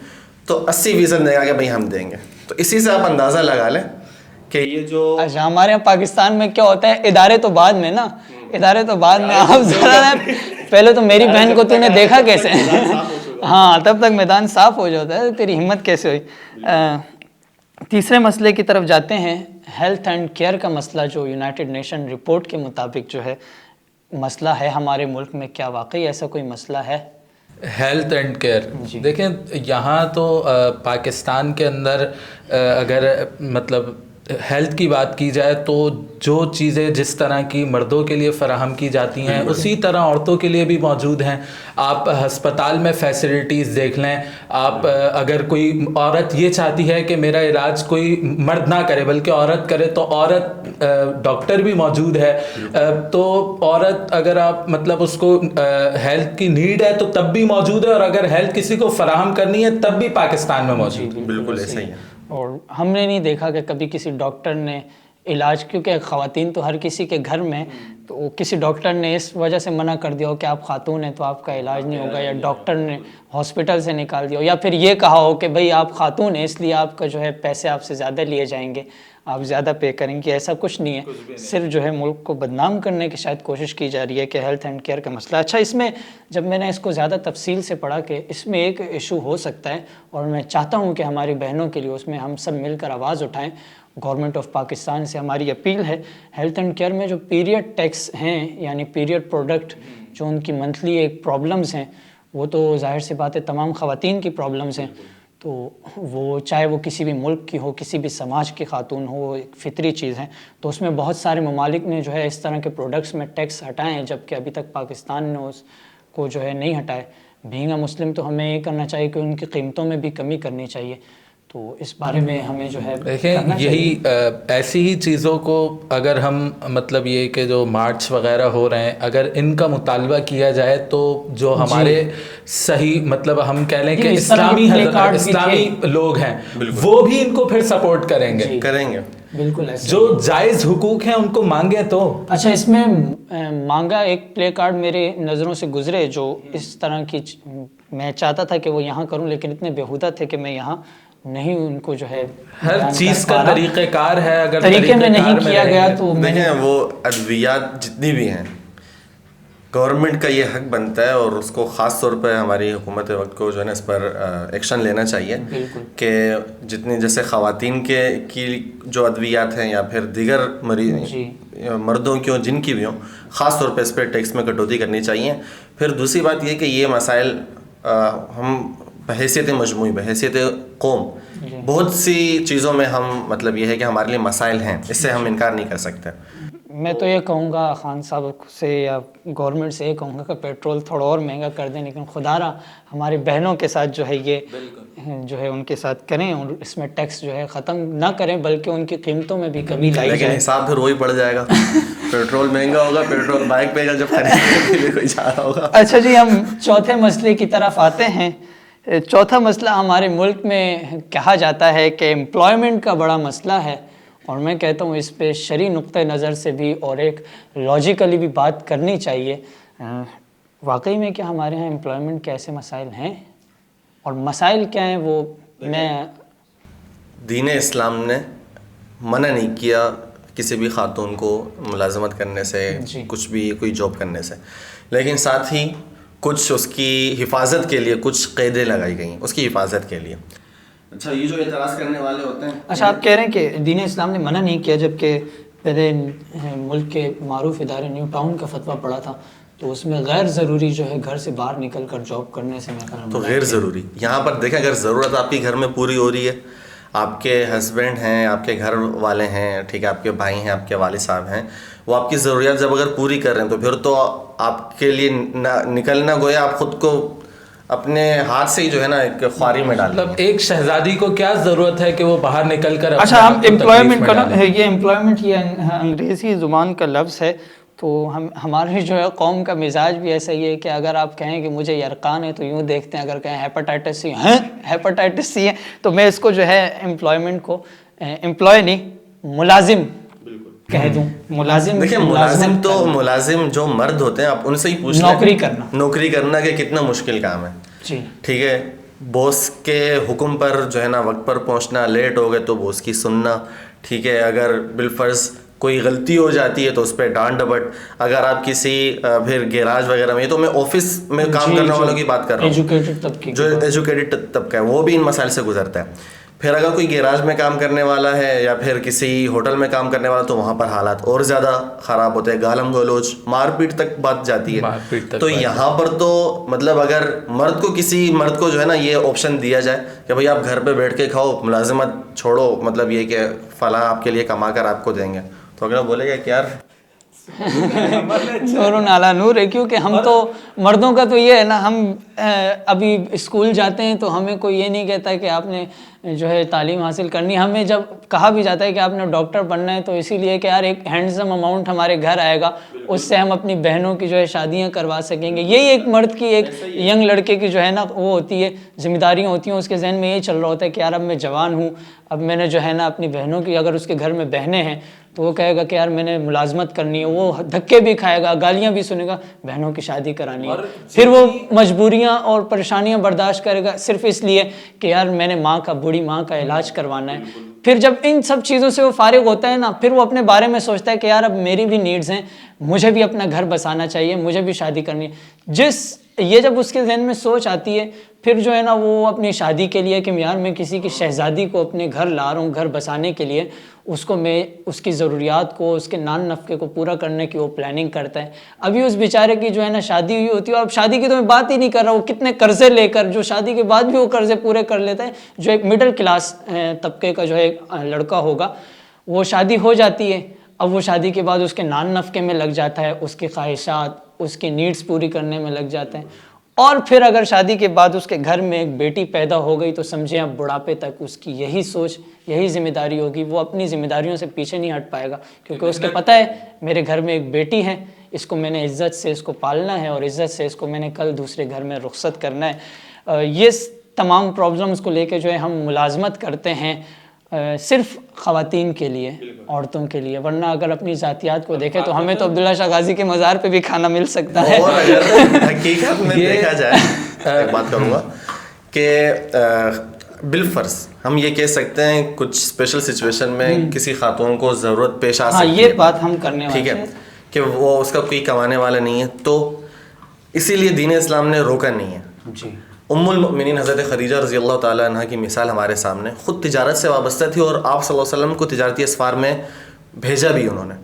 C: تو 80% نے کہا کہ بھائی ہم دیں گے. تو اسی سے آپ اندازہ لگا لیں کہ یہ جو
D: اچھا ہمارے یہاں پاکستان میں کیا ہوتا ہے، ادارے تو بعد میں نا، ادارے تو بعد میں. آپ ذرا پہلے تو میری بہن کو تو نے دیکھا کیسے، ہاں تب تک میدان صاف ہو جاتا ہے، تیری ہمت کیسے ہوئی. تیسرے مسئلے کی طرف جاتے ہیں، ہیلتھ اینڈ کیئر کا مسئلہ، جو یونائٹڈ نیشن رپورٹ کے مطابق جو ہے مسئلہ ہے ہمارے ملک میں. کیا واقعی ایسا کوئی مسئلہ ہے؟
B: ہیلتھ اینڈ کیئر، دیکھیں یہاں تو پاکستان کے اندر اگر مطلب ہیلتھ کی بات کی جائے تو جو چیزیں جس طرح کی مردوں کے لیے فراہم کی جاتی ہیں اسی طرح عورتوں کے لیے بھی موجود ہیں. آپ ہسپتال میں فیسلٹیز دیکھ لیں، آپ اگر کوئی عورت یہ چاہتی ہے کہ میرا علاج کوئی مرد نہ کرے بلکہ عورت کرے تو عورت ڈاکٹر بھی موجود ہے. تو عورت اگر آپ مطلب اس کو ہیلتھ کی نیڈ ہے تو تب بھی موجود ہے، اور اگر ہیلتھ کسی کو فراہم کرنی ہے تب بھی پاکستان میں موجود ہے.
C: بالکل ایسا ہی ہے.
D: اور ہم نے نہیں دیکھا کہ کبھی کسی ڈاکٹر نے علاج، کیونکہ خواتین تو ہر کسی کے گھر میں، تو کسی ڈاکٹر نے اس وجہ سے منع کر دیا ہو کہ آپ خاتون ہیں تو آپ کا علاج نہیں ہوگا، یا ڈاکٹر نے ہاسپٹل سے نکال دیا ہو، یا پھر یہ کہا ہو کہ بھئی آپ خاتون ہیں اس لیے آپ کا جو ہے پیسے آپ سے زیادہ لیے جائیں گے، آپ زیادہ پے کریں گے. ایسا کچھ نہیں ہے، صرف جو ہے ملک کو بدنام کرنے کی شاید کوشش کی جا رہی ہے کہ ہیلتھ اینڈ کیئر کا مسئلہ. اچھا اس میں جب میں نے اس کو زیادہ تفصیل سے پڑھا کہ اس میں ایک ایشو ہو سکتا ہے، اور میں چاہتا ہوں کہ ہماری بہنوں کے لیے اس میں ہم سب مل کر آواز اٹھائیں. گورنمنٹ آف پاکستان سے ہماری اپیل ہے، ہیلتھ اینڈ کیئر میں جو پیریڈ ٹیکس ہیں، یعنی پیریڈ پروڈکٹ، جو ان کی منتھلی ایک پرابلمز ہیں، وہ تو ظاہر سی بات ہے تمام خواتین کی پرابلمز ہیں. تو وہ چاہے وہ کسی بھی ملک کی ہو، کسی بھی سماج کی خاتون ہو، وہ ایک فطری چیز ہے. تو اس میں بہت سارے ممالک نے جو ہے اس طرح کے پروڈکٹس میں ٹیکس ہٹائے ہیں، جبکہ ابھی تک پاکستان نے اس کو جو ہے نہیں ہٹائے. بینگ اے مسلم تو ہمیں یہ کرنا چاہیے کہ ان کی قیمتوں میں بھی کمی کرنی چاہیے. تو اس بارے میں ہمیں جو ہے
B: دیکھیں یہی ایسی ہی چیزوں کو اگر ہم مطلب یہ کہ جو مارچ وغیرہ ہو رہے ہیں اگر ان کا مطالبہ کیا جائے تو جو ہمارے صحیح مطلب ہم کہہ لیں کہ اسلامی لوگ ہیں وہ بھی ان کو پھر سپورٹ کریں گے
D: بالکل
B: جو جائز حقوق ہیں ان کو مانگے تو.
D: اچھا اس میں مانگا ایک پلے کارڈ میرے نظروں سے گزرے جو اس طرح کی میں چاہتا تھا کہ وہ یہاں کروں لیکن اتنے بیہودہ تھے کہ میں یہاں نہیں ان کو جو ہے
B: ہر چیز کا طریقہ کار ہے، اگر
D: طریقے میں نہیں کیا گیا تو
C: دیکھیں وہ ادویات جتنی بھی ہیں گورنمنٹ کا یہ حق بنتا ہے اور اس کو خاص طور پہ ہماری حکومت وقت کو جو ہے نا اس پر ایکشن لینا چاہیے کہ جتنی جیسے خواتین کی جو ادویات ہیں یا پھر دیگر مردوں کی ہوں جن کی بھی ہوں خاص طور پہ اس پہ ٹیکس میں کٹوتی کرنی چاہیے. پھر دوسری بات یہ کہ یہ مسائل ہم بحیثیت مجموعی بحیثیت قوم بہت سی چیزوں میں ہم مطلب یہ ہے کہ ہمارے لیے مسائل ہیں، اس سے ہم انکار نہیں کر سکتے.
D: میں تو یہ کہوں گا خان صاحب سے یا گورنمنٹ سے یہ کہوں گا کہ پیٹرول تھوڑا اور مہنگا کر دیں لیکن خدا را ہماری بہنوں کے ساتھ جو ہے یہ جو ہے ان کے ساتھ کریں اور اس میں ٹیکس جو ہے ختم نہ کریں بلکہ ان کی قیمتوں میں بھی کمی لائی جائے.
C: لیکن حساب پھر وہی پڑ جائے گا پیٹرول مہنگا ہوگا پیٹرول بائک پہ جب خریدنے کے لیے کوئی جا رہا ہوگا.
D: اچھا جی ہم چوتھے مسئلے کی طرف آتے ہیں. چوتھا مسئلہ ہمارے ملک میں کہا جاتا ہے کہ امپلائمنٹ کا بڑا مسئلہ ہے اور میں کہتا ہوں اس پہ شرعی نقطہ نظر سے بھی اور ایک لاجیکلی بھی بات کرنی چاہیے. واقعی میں کیا ہمارے ہاں امپلائمنٹ کے ایسے مسائل ہیں اور مسائل کیا ہیں وہ میں
C: دین اسلام نے منع نہیں کیا کسی بھی خاتون کو ملازمت کرنے سے کچھ بھی کوئی جاب کرنے سے، لیکن ساتھ ہی کچھ اس کی حفاظت کے لیے کچھ قیدیں لگائی گئیں اس کی حفاظت کے لیے. اچھا یہ جو اعتراض کرنے والے ہوتے ہیں
D: اچھا آپ کہہ رہے ہیں کہ دین اسلام نے منع نہیں کیا جبکہ پہلے ملک کے معروف ادارے نیو ٹاؤن کا فتویٰ پڑا تھا تو اس میں غیر ضروری جو ہے گھر سے باہر نکل کر جاب کرنے سے میں
C: تو غیر ضروری یہاں پر دیکھیں اگر ضرورت آپ کی گھر میں پوری ہو رہی ہے آپ کے ہسبینڈ ہیں آپ کے گھر والے ہیں ٹھیک ہے آپ کے بھائی ہیں آپ کے والد صاحب ہیں وہ آپ کی ضروریات جب اگر پوری کر رہے ہیں تو پھر تو آپ کے لیے نکلنا گویا آپ خود کو اپنے ہاتھ سے ہی جو ہے نا ایک خواری میں ڈال
B: مطلب ایک شہزادی کو کیا ضرورت ہے کہ وہ باہر نکل کر
D: اچھا ہم امپلائمنٹ کا یہ امپلائمنٹ یہ انگریزی زبان کا لفظ ہے تو ہماری جو ہے قوم کا مزاج بھی ایسا ہی ہے کہ اگر آپ کہیں کہ مجھے یرقان ہے تو یوں دیکھتے ہیں، اگر کہیں ہیپاٹائٹس سی ہیپاٹائٹس سی ہے تو میں اس کو جو ہے امپلائمنٹ کو امپلائی نہیں ملازم کہہ دوں. ملازم
C: دیکھیں ملازم تو ملازم جو مرد ہوتے ہیں آپ ان سے ہی پوچھ نوکری کرنا کہ کتنا مشکل کام ہے
D: جی
C: ٹھیک ہے. باس کے حکم پر جو ہے نا وقت پر پہنچنا، لیٹ ہو گئے تو باس کی سننا ٹھیک ہے. اگر بالفرض کوئی غلطی ہو جاتی ہے تو اس پہ ڈانٹ ڈپٹ. اگر آپ کسی پھر گیراج وغیرہ میں تو میں آفس میں کام کرنے والوں کی بات کر رہا ہوں جو ایجوکیٹڈ طبقہ ہے وہ بھی ان مسائل سے گزرتا ہے. پھر اگر کوئی گیراج میں کام کرنے والا ہے یا پھر کسی ہوٹل میں کام کرنے والا تو وہاں پر حالات اور زیادہ خراب ہوتے ہیں، گالم گلوچ مار پیٹ تک بات جاتی ہے. تو یہاں پر تو مطلب اگر کسی مرد کو جو ہے نا یہ آپشن دیا جائے کہ بھائی آپ گھر پہ بیٹھ کے کھاؤ ملازمت چھوڑو، مطلب یہ کہ فلاں آپ کے لیے کما کر آپ کو دیں گے، تو اگر بولے گا کہ یار
D: نور نالا نور ہے. کیونکہ ہم تو مردوں کا تو یہ ہے نا ہم ابھی اسکول جاتے ہیں تو ہمیں کوئی یہ نہیں کہتا کہ آپ نے جو ہے تعلیم حاصل کرنی. ہمیں جب کہا بھی جاتا ہے کہ آپ نے ڈاکٹر بننا ہے تو اسی لیے کہ یار ایک ہینڈسم اماؤنٹ ہمارے گھر آئے گا اس سے ہم اپنی بہنوں کی جو ہے شادیاں کروا سکیں گے. یہی ایک مرد کی ایک ینگ لڑکے کی جو ہے نا وہ ہوتی ہے ذمہ داریاں ہوتی ہیں، اس کے ذہن میں یہی چل رہا ہوتا ہے کہ یار اب میں جوان ہوں، اب میں نے جو ہے نا اپنی بہنوں کی، اگر اس کے گھر میں بہنیں ہیں تو وہ کہے گا کہ یار میں نے ملازمت کرنی ہے، وہ دھکے بھی کھائے گا گالیاں بھی سنے گا، بہنوں کی شادی کرانی ہے، پھر وہ مجبوریاں اور پریشانیاں برداشت کرے گا صرف اس لیے کہ یار میں نے بوڑھی ماں کا علاج کروانا ہے. پھر جب ان سب چیزوں سے وہ فارغ ہوتا ہے نا پھر وہ اپنے بارے میں سوچتا ہے کہ یار اب میری بھی نیڈز ہیں، مجھے بھی اپنا گھر بسانا چاہیے، مجھے بھی شادی کرنی ہے. جس یہ جب اس کے ذہن میں سوچ آتی ہے پھر جو ہے نا وہ اپنی شادی کے لیے کہ یار میں کسی کی شہزادی کو اپنے گھر لا رہا ہوں گھر بسانے کے لیے، اس کو میں اس کی ضروریات کو اس کے نان نفقے کو پورا کرنے کی وہ پلاننگ کرتا ہے. ابھی اس بیچارے کی جو ہے نا شادی ہوئی ہوتی ہے، اور اب شادی کی تو میں بات ہی نہیں کر رہا، وہ کتنے قرضے لے کر جو شادی کے بعد بھی وہ قرضے پورے کر لیتا ہے. جو ایک مڈل کلاس طبقے کا جو ہے لڑکا ہوگا، وہ شادی ہو جاتی ہے، اب وہ شادی کے بعد اس کے نان نفقے میں لگ جاتا ہے، اس کی خواہشات اس کی نیڈز پوری کرنے میں لگ جاتے ہیں. اور پھر اگر شادی کے بعد اس کے گھر میں ایک بیٹی پیدا ہو گئی تو سمجھیں اب بڑھاپے تک اس کی یہی سوچ یہی ذمہ داری ہوگی، وہ اپنی ذمہ داریوں سے پیچھے نہیں ہٹ پائے گا، کیونکہ اس کو پتہ ہے میرے گھر میں ایک بیٹی ہے، اس کو میں نے عزت سے اس کو پالنا ہے اور عزت سے اس کو میں نے کل دوسرے گھر میں رخصت کرنا ہے. یہ تمام پرابلمز کو لے کے جو ہے ہم ملازمت کرتے ہیں صرف خواتین کے لیے، عورتوں کے لیے، ورنہ اگر اپنی ذاتیات کو دیکھیں تو ہمیں تو عبداللہ شاہ غازی کے مزار پہ بھی کھانا مل سکتا ہے.
C: اور اگر حقیقت میں دیکھا جائے ایک بات کروں گا کہ بالفرض ہم یہ کہہ سکتے ہیں کچھ اسپیشل سچویشن میں کسی خاتون کو ضرورت پیش آ سکتی ہے،
D: یہ بات ہم کرنے والے
C: ٹھیک ہے، کہ وہ اس کا کوئی کمانے والا نہیں ہے، تو اسی لیے دین اسلام نے روکا نہیں ہے.
B: جی
C: ام المؤمنین حضرت خدیجہ رضی اللہ تعالیٰ عنہ کی مثال ہمارے سامنے، خود تجارت سے وابستہ تھی اور آپ صلی اللہ علیہ وسلم کو تجارتی اسفار میں بھیجا بھی انہوں نے.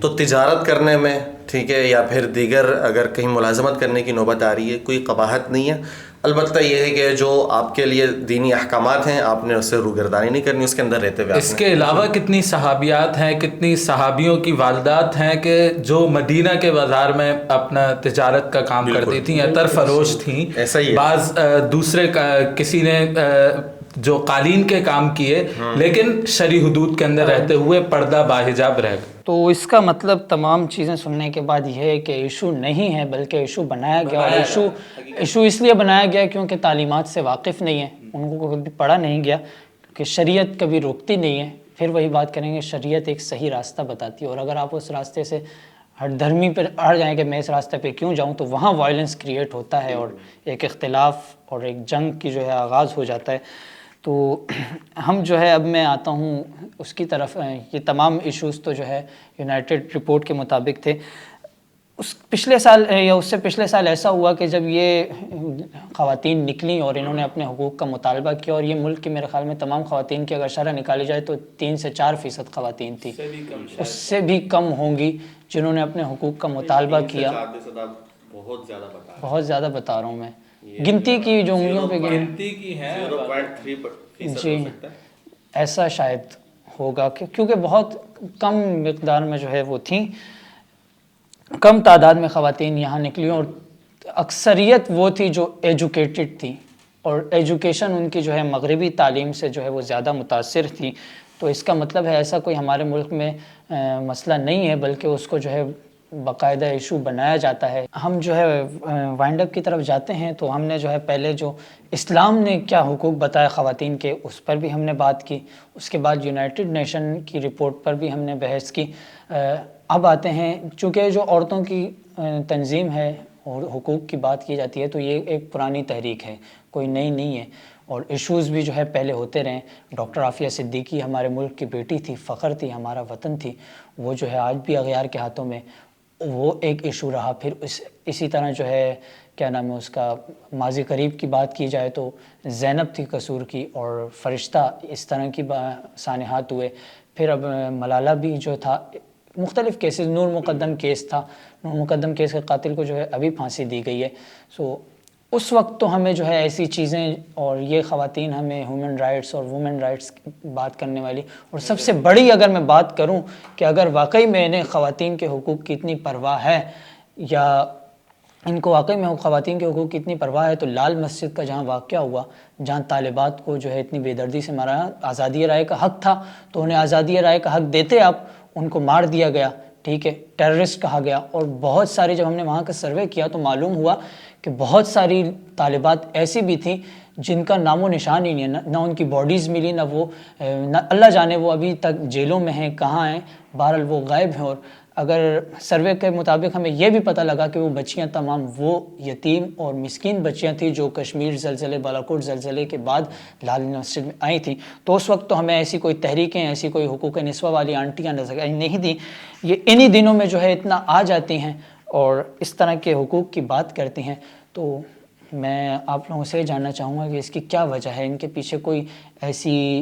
C: تو تجارت کرنے میں ٹھیک ہے یا پھر دیگر اگر کہیں ملازمت کرنے کی نوبت آ رہی ہے کوئی قباحت نہیں ہے. البتہ یہ ہے کہ جو آپ کے لیے دینی احکامات ہیں آپ نے اس سے روگردانی نہیں کرنی، اس کے اندر رہتے ہوئے.
B: اس کے علاوہ کتنی صحابیات ہیں، کتنی صحابیوں کی والدات ہیں کہ جو مدینہ کے بازار میں اپنا تجارت کا کام کرتی تھیں، عطر فروش تھیں.
C: ایسا ہی ہے.
B: بعض دوسرے کسی نے جو قالین کے کام کیے لیکن شرعی حدود کے اندر رہتے ہوئے پردہ باحجاب رہ گئے.
D: تو اس کا مطلب تمام چیزیں سننے کے بعد یہ ہے کہ ایشو نہیں ہے بلکہ ایشو بنایا گیا، اور ایشو اس لیے بنایا گیا کیونکہ تعلیمات سے واقف نہیں ہے، ان کو کبھی پڑھا نہیں گیا، کہ شریعت کبھی روکتی نہیں ہے. پھر وہی بات کریں گے، شریعت ایک صحیح راستہ بتاتی ہے، اور اگر آپ اس راستے سے ہر دھرمی پر اڑ جائیں کہ میں اس راستے پہ کیوں جاؤں، تو وہاں وائلنس کریٹ ہوتا ہے اور ایک اختلاف اور ایک جنگ کی جو ہے آغاز ہو جاتا ہے. تو ہم جو ہے اب میں آتا ہوں اس کی طرف. یہ تمام ایشوز تو جو ہے یونائٹڈ رپورٹ کے مطابق تھے. پچھلے سال یا اس سے پچھلے سال ایسا ہوا کہ جب یہ خواتین نکلیں اور انہوں نے اپنے حقوق کا مطالبہ کیا، اور یہ ملک کے میرے خیال میں تمام خواتین کی اگر شرح نکالی جائے تو 3 سے 4% خواتین تھی، اس سے بھی کم ہوں گی جنہوں نے اپنے حقوق کا مطالبہ کیا. بہت زیادہ بتا رہا ہوں میں، گنتی کی جو انگلیوں پہ
B: گنتی کی ہے
C: 0.3%
D: جی ایسا شاید ہوگا کیونکہ بہت کم مقدار میں جو ہے وہ تھیں، کم تعداد میں خواتین یہاں نکلی، اور اکثریت وہ تھی جو ایجوکیٹڈ تھی، اور ایجوکیشن ان کی جو ہے مغربی تعلیم سے جو ہے وہ زیادہ متاثر تھی. تو اس کا مطلب ہے ایسا کوئی ہمارے ملک میں مسئلہ نہیں ہے، بلکہ اس کو جو ہے باقاعدہ ایشو بنایا جاتا ہے. ہم جو ہے وائنڈ اپ کی طرف جاتے ہیں. تو ہم نے جو ہے پہلے جو اسلام نے کیا حقوق بتائے خواتین کے اس پر بھی ہم نے بات کی، اس کے بعد یونائٹڈ نیشن کی رپورٹ پر بھی ہم نے بحث کی. اب آتے ہیں، چونکہ جو عورتوں کی تنظیم ہے اور حقوق کی بات کی جاتی ہے تو یہ ایک پرانی تحریک ہے، کوئی نئی نہیں ہے، اور ایشوز بھی جو ہے پہلے ہوتے رہے. ڈاکٹر عافیہ صدیقی ہمارے ملک کی بیٹی تھی، فخر تھی، ہمارا وطن تھی، وہ جو ہے آج بھی اغیار کے ہاتھوں میں وہ ایک ایشو رہا. پھر اسی طرح جو ہے کیا نام ہے اس کا، ماضی قریب کی بات کی جائے تو زینب تھی قصور کی، اور فرشتہ اس طرح کی سانحات ہوئے. پھر اب ملالہ بھی جو تھا، مختلف کیسز، نور مقدم کیس تھا، نور مقدم کیس کے قاتل کو جو ہے ابھی پھانسی دی گئی ہے. سو اس وقت تو ہمیں جو ہے ایسی چیزیں، اور یہ خواتین ہمیں ہیومن رائٹس اور وومن رائٹس بات کرنے والی، اور سب سے بڑی اگر میں بات کروں کہ اگر واقعی میں انہیں خواتین کے حقوق کی اتنی پرواہ ہے، یا ان کو واقعی میں خواتین کے حقوق کی اتنی پرواہ ہے، تو لال مسجد کا جہاں واقعہ ہوا، جہاں طالبات کو جو ہے اتنی بے دردی سے مارا، آزادی رائے کا حق تھا تو انہیں آزادی رائے کا حق دیتے آپ، ان کو مار دیا گیا، ٹھیک ہے، ٹیررسٹ کہا گیا. اور بہت ساری، جب ہم نے وہاں کا سروے کیا تو معلوم ہوا کہ بہت ساری طالبات ایسی بھی تھیں جن کا نام و نشان ہی نہیں ہے، نہ ان کی باڈیز ملی، نہ وہ، نہ اللہ جانے وہ ابھی تک جیلوں میں ہیں، کہاں ہیں، بہرحال وہ غائب ہیں. اور اگر سروے کے مطابق ہمیں یہ بھی پتہ لگا کہ وہ بچیاں تمام وہ یتیم اور مسکین بچیاں تھیں جو کشمیر زلزلے، بالاکوٹ زلزلے کے بعد لال مسجد میں آئی تھیں. تو اس وقت تو ہمیں ایسی کوئی تحریکیں، ایسی کوئی حقوق نسواں والی آنٹیاں نظر نہیں تھیں. یہ انہی دنوں میں جو ہے اتنا آ جاتی ہیں. اور اس طرح کے حقوق کی بات کرتی ہیں، تو میں آپ لوگوں سے یہ جاننا چاہوں گا کہ اس کی کیا وجہ ہے؟ ان کے پیچھے کوئی ایسی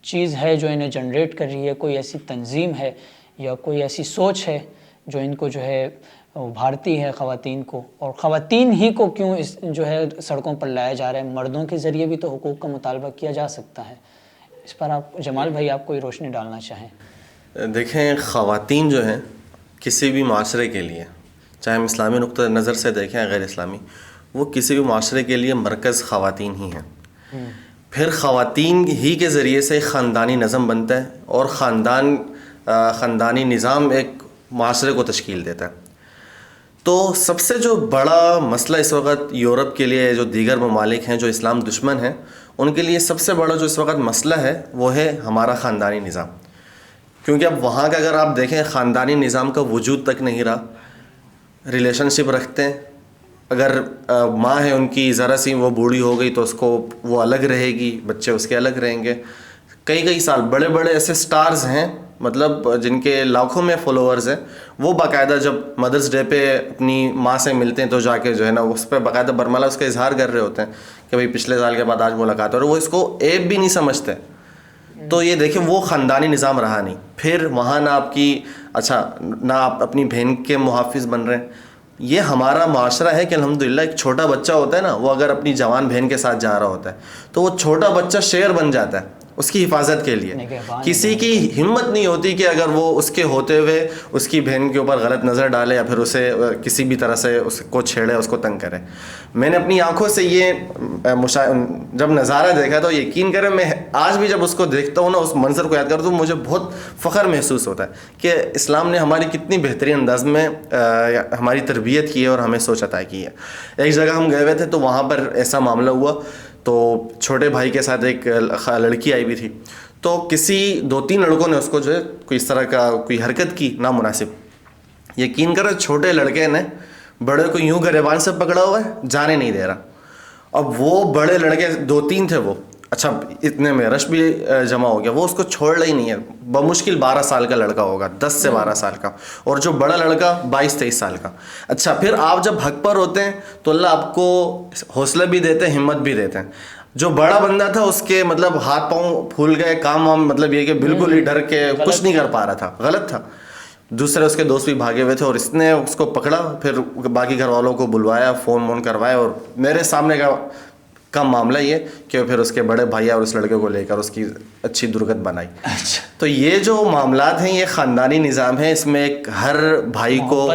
D: چیز ہے جو انہیں جنریٹ کر رہی ہے، کوئی ایسی تنظیم ہے یا کوئی ایسی سوچ ہے جو ان کو جو ہے ابھارتی ہے خواتین کو، اور خواتین ہی کو کیوں جو ہے سڑکوں پر لایا جا رہا ہے؟ مردوں کے ذریعے بھی تو حقوق کا مطالبہ کیا جا سکتا ہے. اس پر آپ جمال بھائی آپ کوئی روشنی ڈالنا چاہیں.
C: دیکھیں، خواتین جو ہیں کسی بھی معاشرے کے لیے، چاہے ہم اسلامی نقطہ نظر سے دیکھیں یا غیر اسلامی، وہ کسی بھی معاشرے کے لیے مرکز خواتین ہی ہیں. پھر خواتین ہی کے ذریعے سے خاندانی نظم بنتا ہے، اور خاندانی نظام ایک معاشرے کو تشکیل دیتا ہے. تو سب سے جو بڑا مسئلہ اس وقت یورپ کے لیے، جو دیگر ممالک ہیں جو اسلام دشمن ہیں، ان کے لیے سب سے بڑا جو اس وقت مسئلہ ہے وہ ہے ہمارا خاندانی نظام. کیونکہ اب وہاں کا اگر آپ دیکھیں، خاندانی نظام کا وجود تک نہیں رہا. ریلیشن شپ رکھتے ہیں، اگر ماں ہے ان کی ذرا سی وہ بوڑھی ہو گئی تو اس کو وہ الگ رہے گی، بچے اس کے الگ رہیں گے. کئی سال بڑے بڑے ایسے سٹارز ہیں، مطلب جن کے لاکھوں میں فالوورز ہیں، وہ باقاعدہ جب مدرس ڈے پہ اپنی ماں سے ملتے ہیں تو جا کے جو ہے نا اس پہ باقاعدہ برملا اس کا اظہار کر رہے ہوتے ہیں کہ بھئی پچھلے سال کے بعد آج ملاقات ہو رہی ہے. وہ اس کو عیب بھی نہیں سمجھتے. تو یہ دیکھیں، وہ خاندانی نظام رہا نہیں. پھر وہاں نہ آپ کی نہ آپ اپنی بہن کے محافظ بن رہے ہیں. یہ ہمارا معاشرہ ہے کہ الحمدللہ ایک چھوٹا بچہ ہوتا ہے نا، وہ اگر اپنی جوان بہن کے ساتھ جا رہا ہوتا ہے تو وہ چھوٹا بچہ شیر بن جاتا ہے اس کی حفاظت کے لیے. کسی کی ہمت نہیں ہوتی کہ اگر وہ اس کے ہوتے ہوئے اس کی بہن کے اوپر غلط نظر ڈالے یا پھر اسے کسی بھی طرح سے اس کو چھیڑے، اس کو تنگ کرے. میں نے اپنی آنکھوں سے یہ جب نظارہ دیکھا تو یقین کریں، میں آج بھی جب اس کو دیکھتا ہوں نا، اس منظر کو یاد کرتا ہوں تو مجھے بہت فخر محسوس ہوتا ہے کہ اسلام نے ہماری کتنی بہترین انداز میں ہماری تربیت کی ہے اور ہمیں سوچ عطا کی ہے. ایک جگہ ہم گئے ہوئے تھے تو وہاں پر ایسا معاملہ ہوا، تو چھوٹے بھائی کے ساتھ ایک لڑکی آئی ہوئی تھی. تو کسی 2-3 لڑکوں نے اس کو جو ہے کوئی اس طرح کا کوئی حرکت کی نامناسب. یقین کرو چھوٹے لڑکے نے بڑے کو یوں گریبان سے پکڑا ہوا ہے، جانے نہیں دے رہا. اب وہ بڑے لڑکے 2-3 تھے، وہ اتنے میں رش بھی جمع ہو گیا، وہ اس کو چھوڑ رہی نہیں ہے. بمشکل 12 سال کا لڑکا ہوگا، 10 سے 12 سال کا، اور جو بڑا لڑکا 22-23 سال کا. پھر آپ جب حق پر ہوتے ہیں تو اللہ آپ کو حوصلہ بھی دیتے ہیں، ہمت بھی دیتے ہیں. جو بڑا بندہ تھا اس کے مطلب ہاتھ پاؤں پھول گئے، کام وام مطلب یہ کہ بالکل ہی ڈر کے کچھ نہیں کر پا رہا تھا، غلط تھا. دوسرے اس کے دوست بھی بھاگے ہوئے تھے اور اس نے اس کو پکڑا، پھر باقی گھر والوں کو بلوایا، فون کروایا، اور میرے سامنے کا معاملہ یہ کہ پھر اس کے بڑے بھائی اور اس لڑکے کو لے کر اس کی اچھی درگت بنائی. تو یہ جو معاملات ہیں یہ خاندانی نظام ہے. اس میں ایک ہر بھائی کو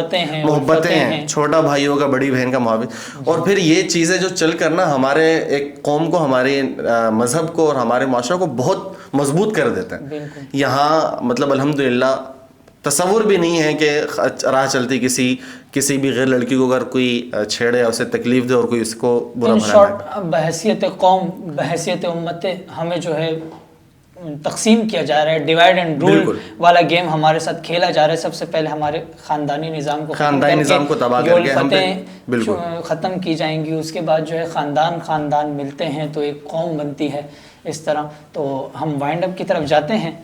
C: محبتیں ہیں، چھوٹا بھائی ہوگا بڑی بہن کا محافظ. اور پھر یہ چیزیں جو چل کر نا ہمارے ایک قوم کو، ہمارے مذہب کو اور ہمارے معاشرے کو بہت مضبوط کر دیتے ہیں. یہاں مطلب الحمدللہ تصور بھی نہیں ہے کہ راہ چلتی کسی بھی غیر لڑکی کو اگر کوئی چھیڑے، اسے تکلیف دے اور کوئی اس کو برا بھلا.
D: بحیثیت قوم، بحیثیت امت ہمیں جو ہے تقسیم کیا جا رہا ہے. ڈیوائڈ اینڈ رول والا گیم ہمارے ساتھ کھیلا جا رہا ہے. سب سے پہلے ہمارے خاندانی نظام کو تباہ کر کے الفتیں ختم کی جائیں گی. اس کے بعد جو ہے خاندان ملتے ہیں تو ایک قوم بنتی ہے. اس طرح تو ہم وائنڈ اپ کی طرف جاتے ہیں.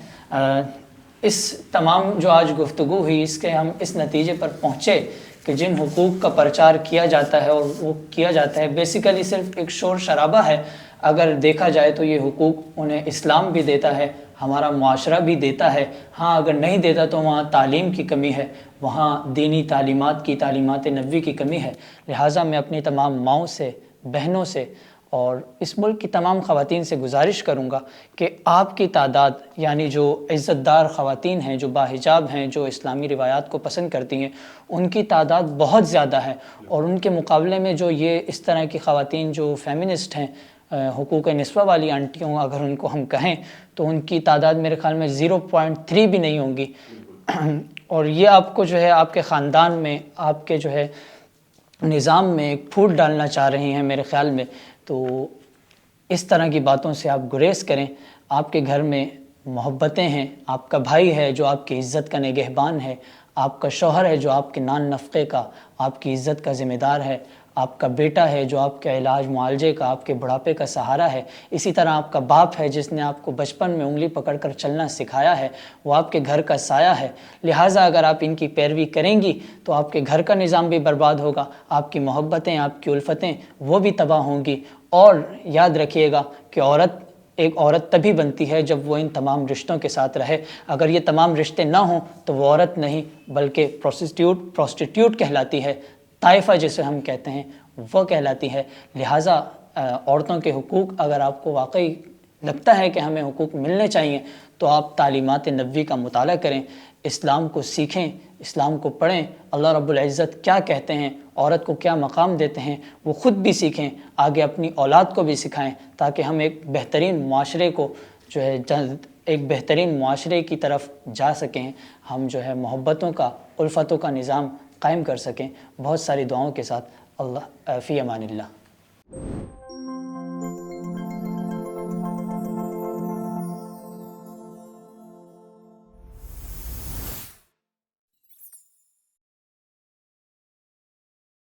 D: اس تمام جو آج گفتگو ہوئی، اس کے ہم اس نتیجے پر پہنچے کہ جن حقوق کا پرچار کیا جاتا ہے، اور وہ کیا جاتا ہے بیسیکلی صرف ایک شور شرابہ ہے. اگر دیکھا جائے تو یہ حقوق انہیں اسلام بھی دیتا ہے، ہمارا معاشرہ بھی دیتا ہے. ہاں اگر نہیں دیتا تو وہاں تعلیم کی کمی ہے، وہاں دینی تعلیمات نبوی کی کمی ہے. لہٰذا میں اپنی تمام ماؤں سے، بہنوں سے اور اس ملک کی تمام خواتین سے گزارش کروں گا کہ آپ کی تعداد، یعنی جو عزت دار خواتین ہیں، جو باحجاب ہیں، جو اسلامی روایات کو پسند کرتی ہیں، ان کی تعداد بہت زیادہ ہے. اور ان کے مقابلے میں جو یہ اس طرح کی خواتین جو فیمنسٹ ہیں، حقوق نسواں والی آنٹیوں اگر ان کو ہم کہیں، تو ان کی تعداد میرے خیال میں 0.3 بھی نہیں ہوں گی. اور یہ آپ کو جو ہے آپ کے خاندان میں، آپ کے جو ہے نظام میں ایک پھوٹ ڈالنا چاہ رہی ہیں میرے خیال میں. تو اس طرح کی باتوں سے آپ گریز کریں. آپ کے گھر میں محبتیں ہیں، آپ کا بھائی ہے جو آپ کی عزت کا نگہبان ہے، آپ کا شوہر ہے جو آپ کے نان نفقے کا، آپ کی عزت کا ذمہ دار ہے، آپ کا بیٹا ہے جو آپ کے علاج معالجے کا، آپ کے بڑھاپے کا سہارا ہے، اسی طرح آپ کا باپ ہے جس نے آپ کو بچپن میں انگلی پکڑ کر چلنا سکھایا ہے، وہ آپ کے گھر کا سایہ ہے۔ لہٰذا اگر آپ ان کی پیروی کریں گی تو آپ کے گھر کا نظام بھی برباد ہوگا، آپ کی محبتیں، آپ کی الفتیں وہ بھی تباہ ہوں گی۔ اور یاد رکھیے گا کہ ایک عورت تبھی بنتی ہے جب وہ ان تمام رشتوں کے ساتھ رہے۔ اگر یہ تمام رشتے نہ ہوں تو وہ عورت نہیں بلکہ پروسٹیٹیوٹ کہلاتی ہے، طائفہ جسے ہم کہتے ہیں وہ کہلاتی ہے۔ لہٰذا عورتوں کے حقوق اگر آپ کو واقعی لگتا ہے کہ ہمیں حقوق ملنے چاہیے تو آپ تعلیمات نبوی کا مطالعہ کریں، اسلام کو سیکھیں، اسلام کو پڑھیں، اللہ رب العزت کیا کہتے ہیں، عورت کو کیا مقام دیتے ہیں وہ خود بھی سیکھیں، آگے اپنی اولاد کو بھی سکھائیں، تاکہ ہم ایک بہترین معاشرے کو جو ہے ایک بہترین معاشرے کی طرف جا سکیں، ہم جو ہے محبتوں کا، الفتوں کا نظام قائم کر سکیں۔ بہت ساری دعاؤں کے ساتھ اللہ فی امان اللہ۔